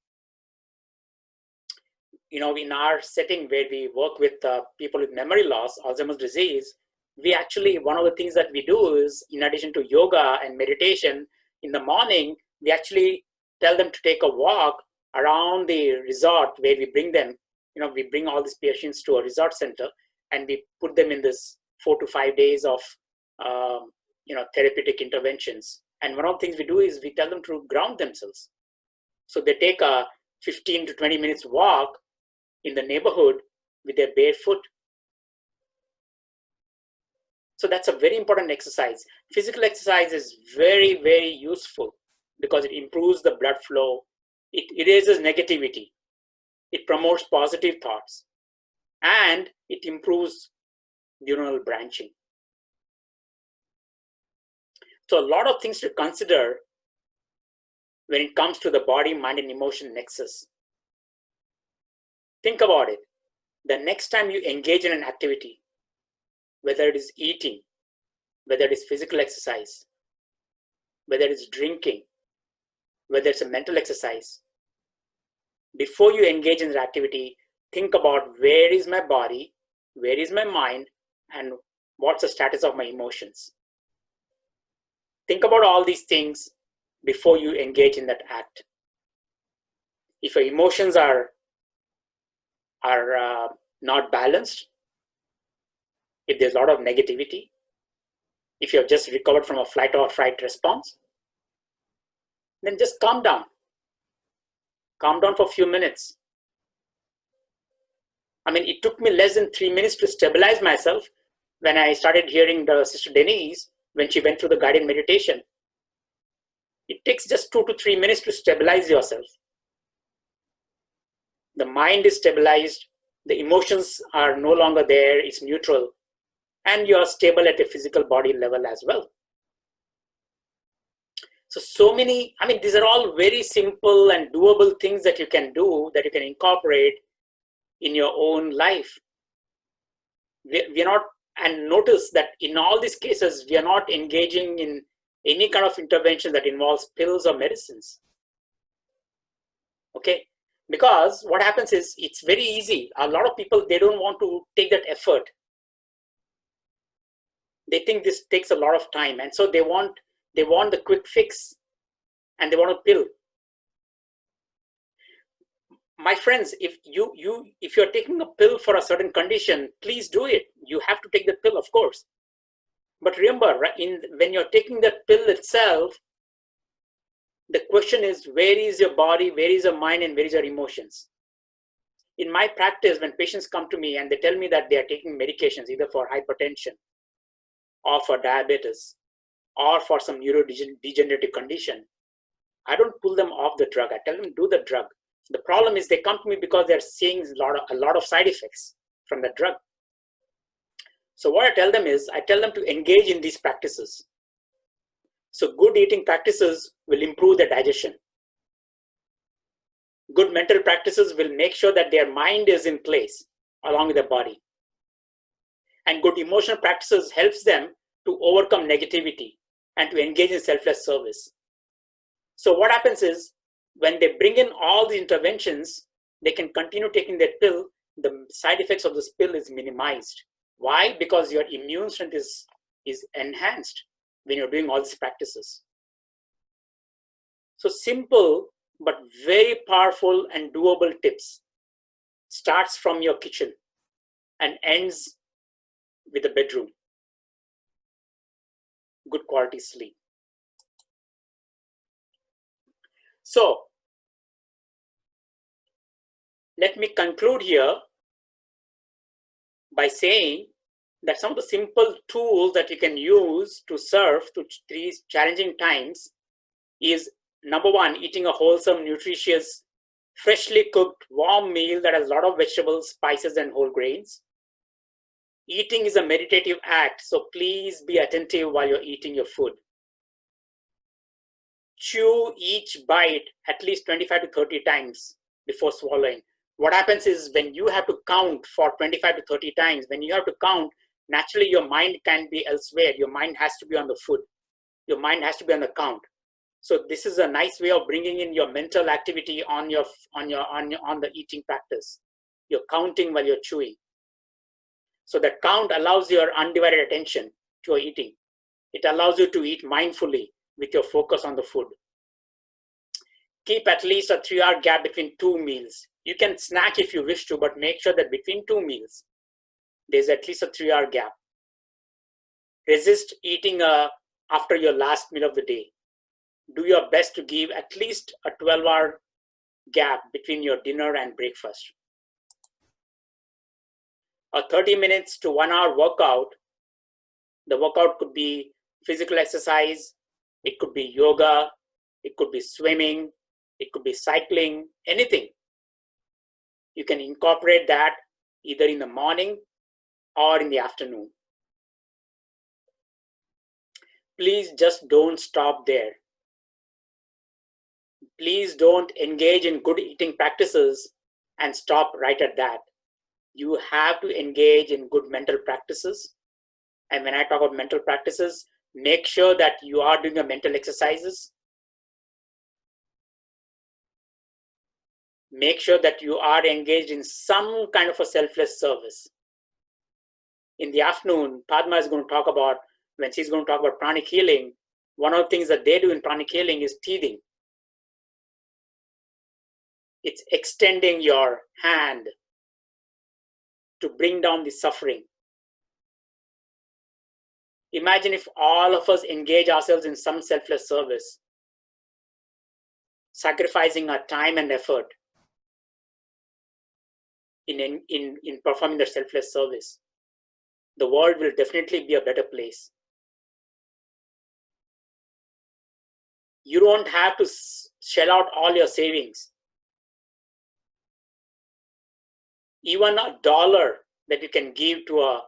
In our setting where we work with people with memory loss, Alzheimer's disease, we actually, one of the things that we do is, in addition to yoga and meditation, in the morning, we actually tell them to take a walk around the resort where we bring them. We bring all these patients to a resort center and we put them in this 4 to 5 days of, therapeutic interventions. And one of the things we do is we tell them to ground themselves. So they take a 15 to 20 minutes walk in the neighborhood with their bare foot. So that's a very important exercise. Physical exercise is very, very useful because it improves the blood flow. It erases negativity. It promotes positive thoughts. And it improves neuronal branching. So a lot of things to consider when it comes to the body, mind, and emotion nexus. Think about it. The next time you engage in an activity, whether it is eating, whether it is physical exercise, whether it's drinking, whether it's a mental exercise, before you engage in the activity, think about where is my body, where is my mind, and what's the status of my emotions. Think about all these things before you engage in that act. If your emotions are not balanced, if there's a lot of negativity, if you've just recovered from a flight or fright response, then just calm down. Calm down for a few minutes. I mean, it took me less than 3 minutes to stabilize myself when I started hearing the Sister Denise when she went through the guided meditation. It takes just 2 to 3 minutes to stabilize yourself. The mind is stabilized, the emotions are no longer there, it's neutral, and you are stable at a physical body level as well. So many, these are all very simple and doable things that you can do, that you can incorporate in your own life. We're not, and notice that in all these cases, we are not engaging in any kind of intervention that involves pills or medicines. Okay? Because what happens is, it's very easy. A lot of people, they don't want to take that effort. They think this takes a lot of time, and so they want the quick fix, and they want a pill. My friends, if you're taking a pill for a certain condition, please do it. You have to take the pill, of course. But remember, when you're taking the pill itself, the question is, where is your body, where is your mind, and where is your emotions? In my practice, when patients come to me and they tell me that they are taking medications, either for hypertension or for diabetes or for some neurodegenerative condition, I don't pull them off the drug. I tell them, do the drug. The problem is, they come to me because they're seeing a lot of side effects from the drug. So what I tell them is, I tell them to engage in these practices. So good eating practices will improve their digestion. Good mental practices will make sure that their mind is in place along with their body. And good emotional practices helps them to overcome negativity and to engage in selfless service. So what happens is, when they bring in all the interventions, they can continue taking their pill. The side effects of this pill is minimized. Why? Because your immune strength is enhanced when you're doing all these practices. So simple, but very powerful and doable tips. Starts from your kitchen and ends with the bedroom. Good quality sleep. So let me conclude here by saying that some of the simple tools that you can use to serve to these challenging times is, number one, eating a wholesome, nutritious, freshly cooked, warm meal that has a lot of vegetables, spices, and whole grains. Eating is a meditative act, so please be attentive while you're eating your food. chew each bite at least 25 to 30 times before swallowing. What happens is when you have to count for 25 to 30 times, when you have to count, naturally your mind can be elsewhere. Your mind has to be on the food. Your mind has to be on the count. So this is a nice way of bringing in your mental activity on the eating practice. You're counting while you're chewing. So that count allows your undivided attention to your eating. It allows you to eat mindfully with your focus on the food. Keep at least a 3-hour gap between 2 meals. You can snack if you wish to, but make sure that between 2 meals, there's at least a 3-hour gap. Resist eating after your last meal of the day. Do your best to give at least a 12-hour gap between your dinner and breakfast. A 30 minutes to 1 hour workout. The workout could be physical exercise, it could be yoga, it could be swimming, it could be cycling, anything. You can incorporate that either in the morning or in the afternoon. Please just don't stop there. Please don't engage in good eating practices and stop right at that. You have to engage in good mental practices. And when I talk about mental practices, make sure that you are doing your mental exercises. Make sure that you are engaged in some kind of a selfless service. In the afternoon, Padma is going to talk about, when she's going to talk about pranic healing, one of the things that they do in pranic healing is teething. It's extending your hand to bring down the suffering. Imagine if all of us engage ourselves in some selfless service, sacrificing our time and effort in performing the selfless service. The world will definitely be a better place. You don't have to shell out all your savings. Even $1 that you can give to a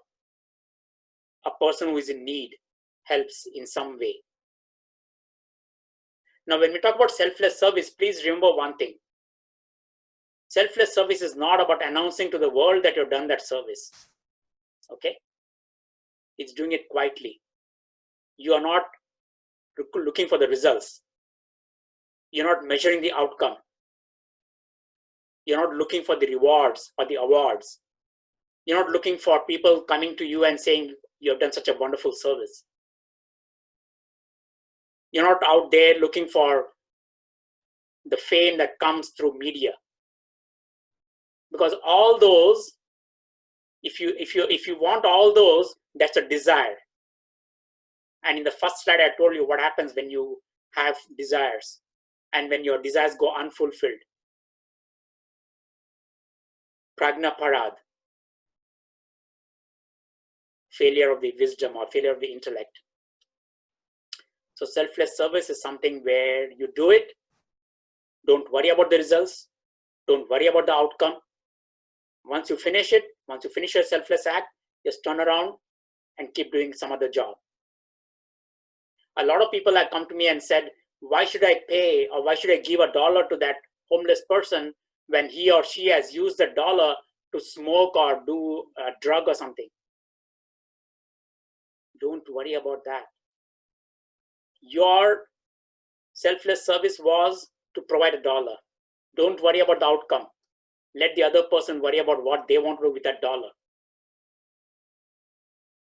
person who is in need helps in some way. Now, when we talk about selfless service, please remember one thing. Selfless service is not about announcing to the world that you've done that service. Okay? It's doing it quietly. You are not looking for the results. You're not measuring the outcome. You're not looking for the rewards or the awards. You're not looking for people coming to you and saying, you have done such a wonderful service. You're not out there looking for the fame that comes through media. Because all those, if you want all those, that's a desire. And in the first slide, I told you what happens when you have desires and when your desires go unfulfilled. Prajna parad, failure of the wisdom or failure of the intellect. So selfless service is something where you do it. Don't worry about the results. Don't worry about the outcome. Once you finish it, once you finish your selfless act, just turn around and keep doing some other job. A lot of people have come to me and said, why should I pay or why should I give $1 to that homeless person when he or she has used the dollar to smoke or do a drug or something? Don't worry about that. Your selfless service was to provide $1. Don't worry about the outcome. Let the other person worry about what they want to do with that $1.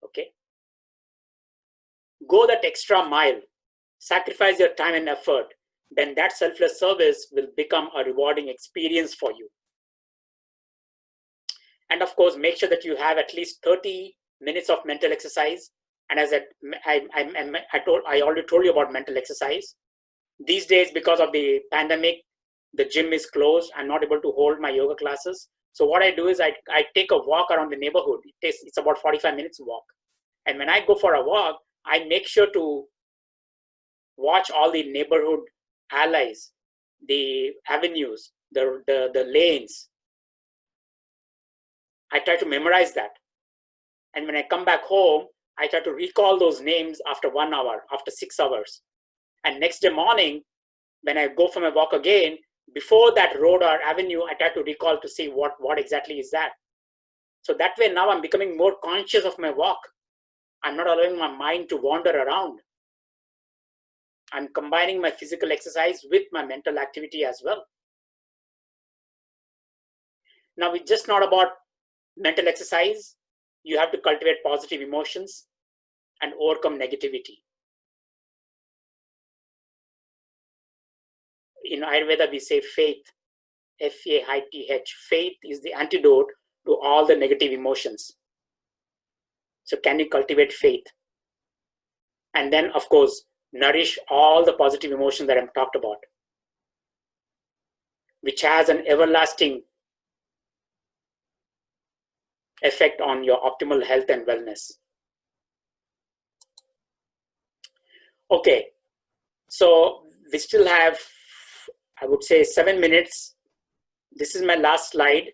Okay? Go that extra mile. Sacrifice your time and effort. Then that selfless service will become a rewarding experience for you. And of course, make sure that you have at least 30 minutes of mental exercise. And as I already told you about mental exercise. These days, because of the pandemic, the gym is closed. I'm not able to hold my yoga classes. So what I do is I take a walk around the neighborhood. It's about 45 minutes walk. And when I go for a walk, I make sure to watch all the neighborhood alleys, the avenues, the lanes. I try to memorize that. And when I come back home, I try to recall those names after 1 hour, after 6 hours. And next day morning, when I go for my walk again, before that road or avenue, I try to recall to see what exactly is that. So that way now I'm becoming more conscious of my walk. I'm not allowing my mind to wander around. I'm combining my physical exercise with my mental activity as well. Now it's just not about mental exercise. You have to cultivate positive emotions and overcome negativity. In Ayurveda, we say faith, F-A-I-T-H. Faith is the antidote to all the negative emotions. So can you cultivate faith? And then, of course, nourish all the positive emotions that I've talked about, which has an everlasting effect on your optimal health and wellness. Okay, so we still have, I would say, 7 minutes. This is my last slide.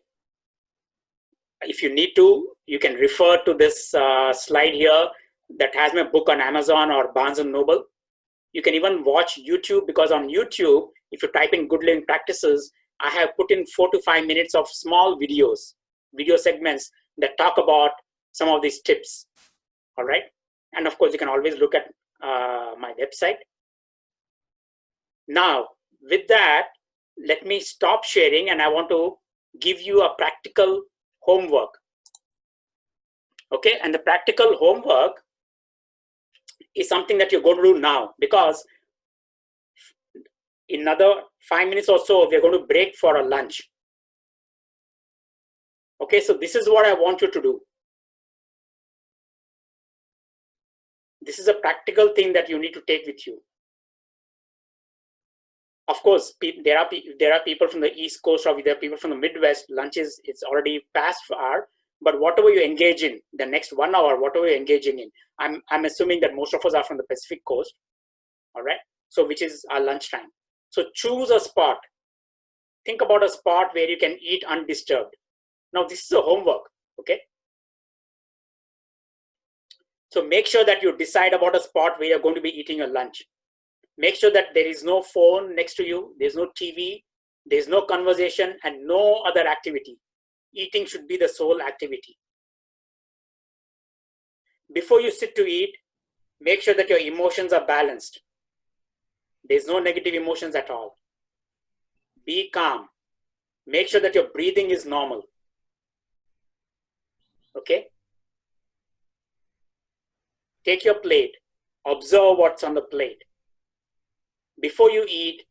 If you need to, you can refer to this slide here that has my book on Amazon or Barnes & Noble. You can even watch YouTube, because on YouTube, if you type in good living practices, I have put in 4 to 5 minutes of small videos, video segments that talk about some of these tips. All right. And of course, you can always look at my website. Now, with that, let me stop sharing, and I want to give you a practical homework. Okay. And the practical homework is something that you're going to do now, because in another 5 minutes or so, we're going to break for a lunch. Okay, so this is what I want you to do. This is a practical thing that you need to take with you. Of course, there are people from the East Coast, or there are people from the Midwest. Lunch it's already past hour, but whatever you engage in the next 1 hour, whatever you're engaging in, I'm assuming that most of us are from the Pacific Coast. All right, so which is our lunchtime. So choose a spot. Think about a spot where you can eat undisturbed. Now this is a homework, okay? So make sure that you decide about a spot where you're going to be eating your lunch. Make sure that there is no phone next to you, there's no TV, there's no conversation, and no other activity. Eating should be the sole activity. Before you sit to eat, make sure that your emotions are balanced. There's no negative emotions at all. Be calm. Make sure that your breathing is normal. Okay? Take your plate. Observe what's on the plate. Before you eat,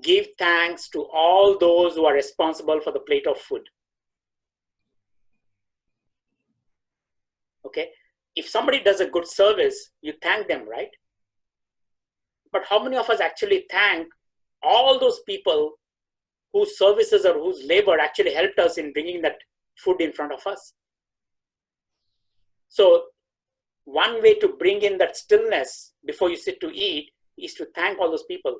give thanks to all those who are responsible for the plate of food. Okay? If somebody does a good service, you thank them, right? But how many of us actually thank all those people whose services or whose labor actually helped us in bringing that food in front of us? So one way to bring in that stillness before you sit to eat is to thank all those people.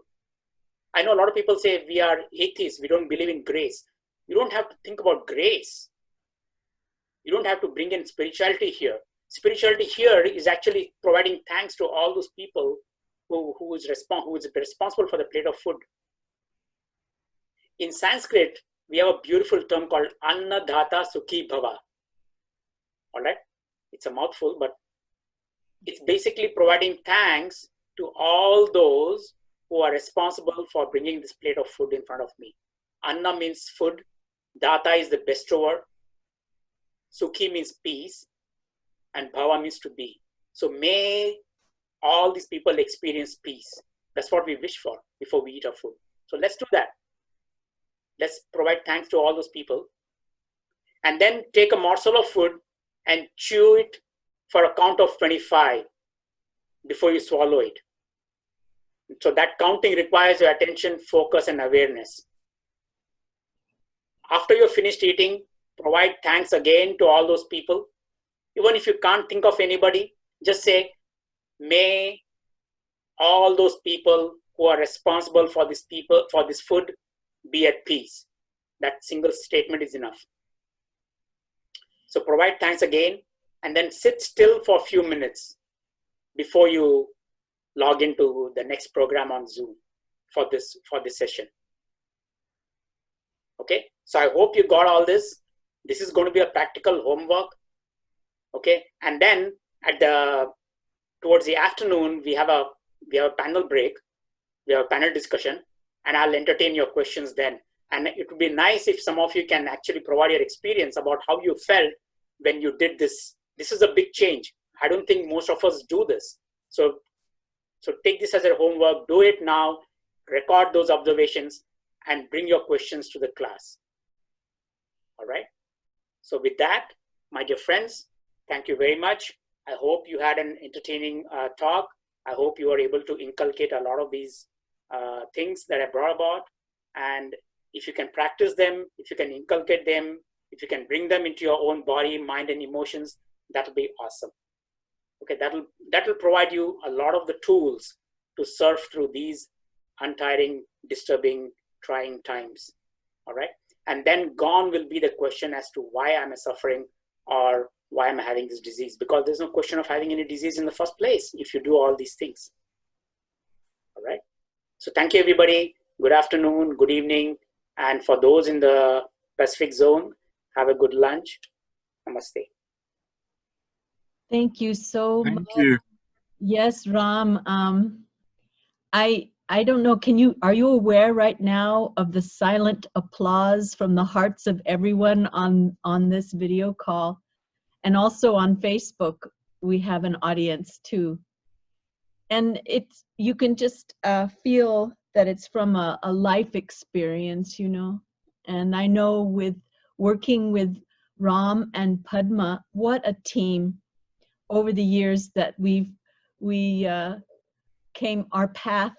I know a lot of people say we are atheists, we don't believe in grace. You don't have to think about grace. You don't have to bring in spirituality here. Spirituality here is actually providing thanks to all those people who is responsible for the plate of food. In Sanskrit, we have a beautiful term called Annadhata Sukhi Bhava. All right, it's a mouthful, but it's basically providing thanks to all those who are responsible for bringing this plate of food in front of me. Anna means food. Data is the bestower. Sukhi means peace. And Bhava means to be. So may all these people experience peace. That's what we wish for before we eat our food. So let's do that. Let's provide thanks to all those people. And then take a morsel of food and chew it for a count of 25 before you swallow it. So that counting requires your attention, focus, and awareness. After you're finished eating, provide thanks again to all those people. Even if you can't think of anybody, just say, may all those people who are responsible for this food be at peace. That single statement is enough. So provide thanks again, and then sit still for a few minutes before you log into the next program on Zoom. for this session. Okay, so I hope you got all this. This is going to be a practical homework. Okay, and then towards the afternoon we have a panel break, we have a panel discussion, and I'll entertain your questions then. And it would be nice if some of you can actually provide your experience about how you felt when you did this. This is a big change. I don't think most of us do this. So take this as a homework, do it now, record those observations, and bring your questions to the class. All right. So with that, my dear friends, thank you very much. I hope you had an entertaining talk. I hope you were able to inculcate a lot of these things that I brought about. And if you can practice them, if you can inculcate them, if you can bring them into your own body, mind, and emotions, that'll be awesome. Okay, that'll provide you a lot of the tools to surf through these untiring, disturbing, trying times. All right, and then gone will be the question as to why am I suffering or why am I having this disease? Because there's no question of having any disease in the first place if you do all these things. All right. So thank you, everybody. Good afternoon, good evening, and for those in the Pacific zone, have a good lunch. Namaste. Thank you so much. Thank you. Yes, Ram. I don't know, are you aware right now of the silent applause from the hearts of everyone on this video call? And also on Facebook, we have an audience too. And you can just feel that it's from a life experience, you know. And I know with working with Ram and Padma, what a team over the years that our path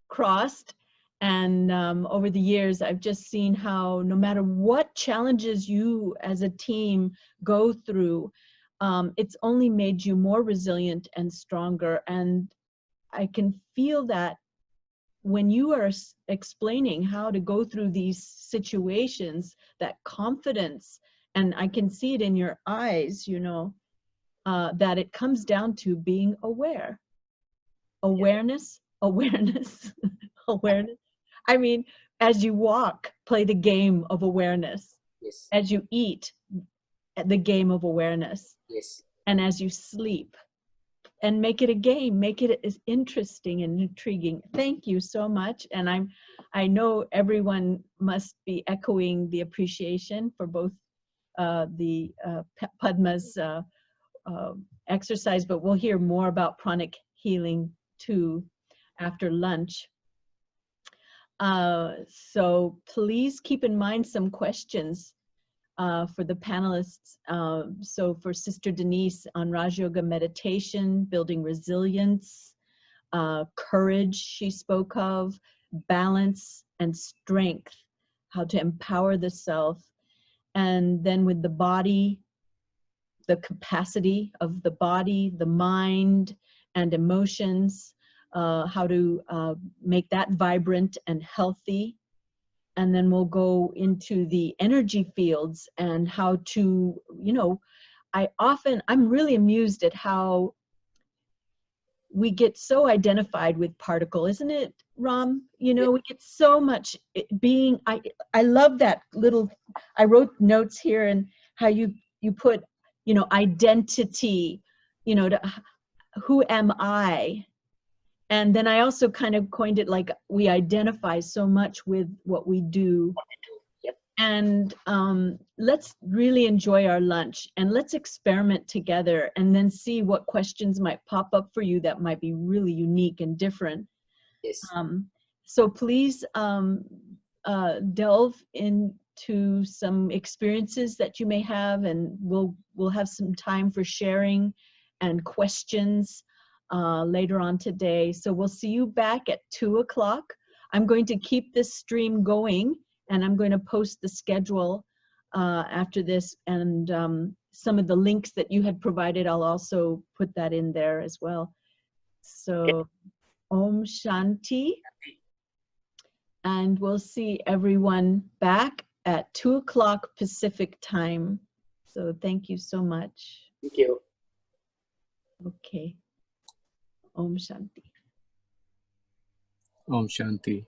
crossed. And over the years, I've just seen how no matter what challenges you as a team go through, it's only made you more resilient and stronger. And I can feel that when you are explaining how to go through these situations, that confidence, and I can see it in your eyes, you know, that it comes down to being aware. Awareness, awareness, awareness. I mean, as you walk, play the game of awareness. Yes. As you eat, the game of awareness. Yes. And as you sleep, and make it a game, make it as interesting and intriguing. Thank you so much. And I know everyone must be echoing the appreciation for both the Padma's exercise, but we'll hear more about pranic healing too after lunch. So please keep in mind some questions for the panelists. So for Sister Denise on Raj Yoga meditation, building resilience, courage she spoke of, balance and strength, how to empower the self. And then with the body, the capacity of the body, the mind and emotions, how to make that vibrant and healthy. And then we'll go into the energy fields and how to, you know, I'm really amused at how we get so identified with particle, isn't it, Ram? You know, we get so much being, I love that little, I wrote notes here and how you put, you know, identity, you know, who am I? And then I also kind of coined it like we identify so much with what we do. Yep. And let's really enjoy our lunch and let's experiment together and then see what questions might pop up for you that might be really unique and different. Yes. So please delve into some experiences that you may have, and we'll have some time for sharing and questions later on today. So we'll see you back at 2 o'clock. I'm going to keep this stream going and I'm going to post the schedule after this, and some of the links that you had provided, I'll also put that in there as well. So Om Shanti, and we'll see everyone back at 2 o'clock Pacific time. So thank you so much. Thank you. Okay. Om Shanti. Om Shanti.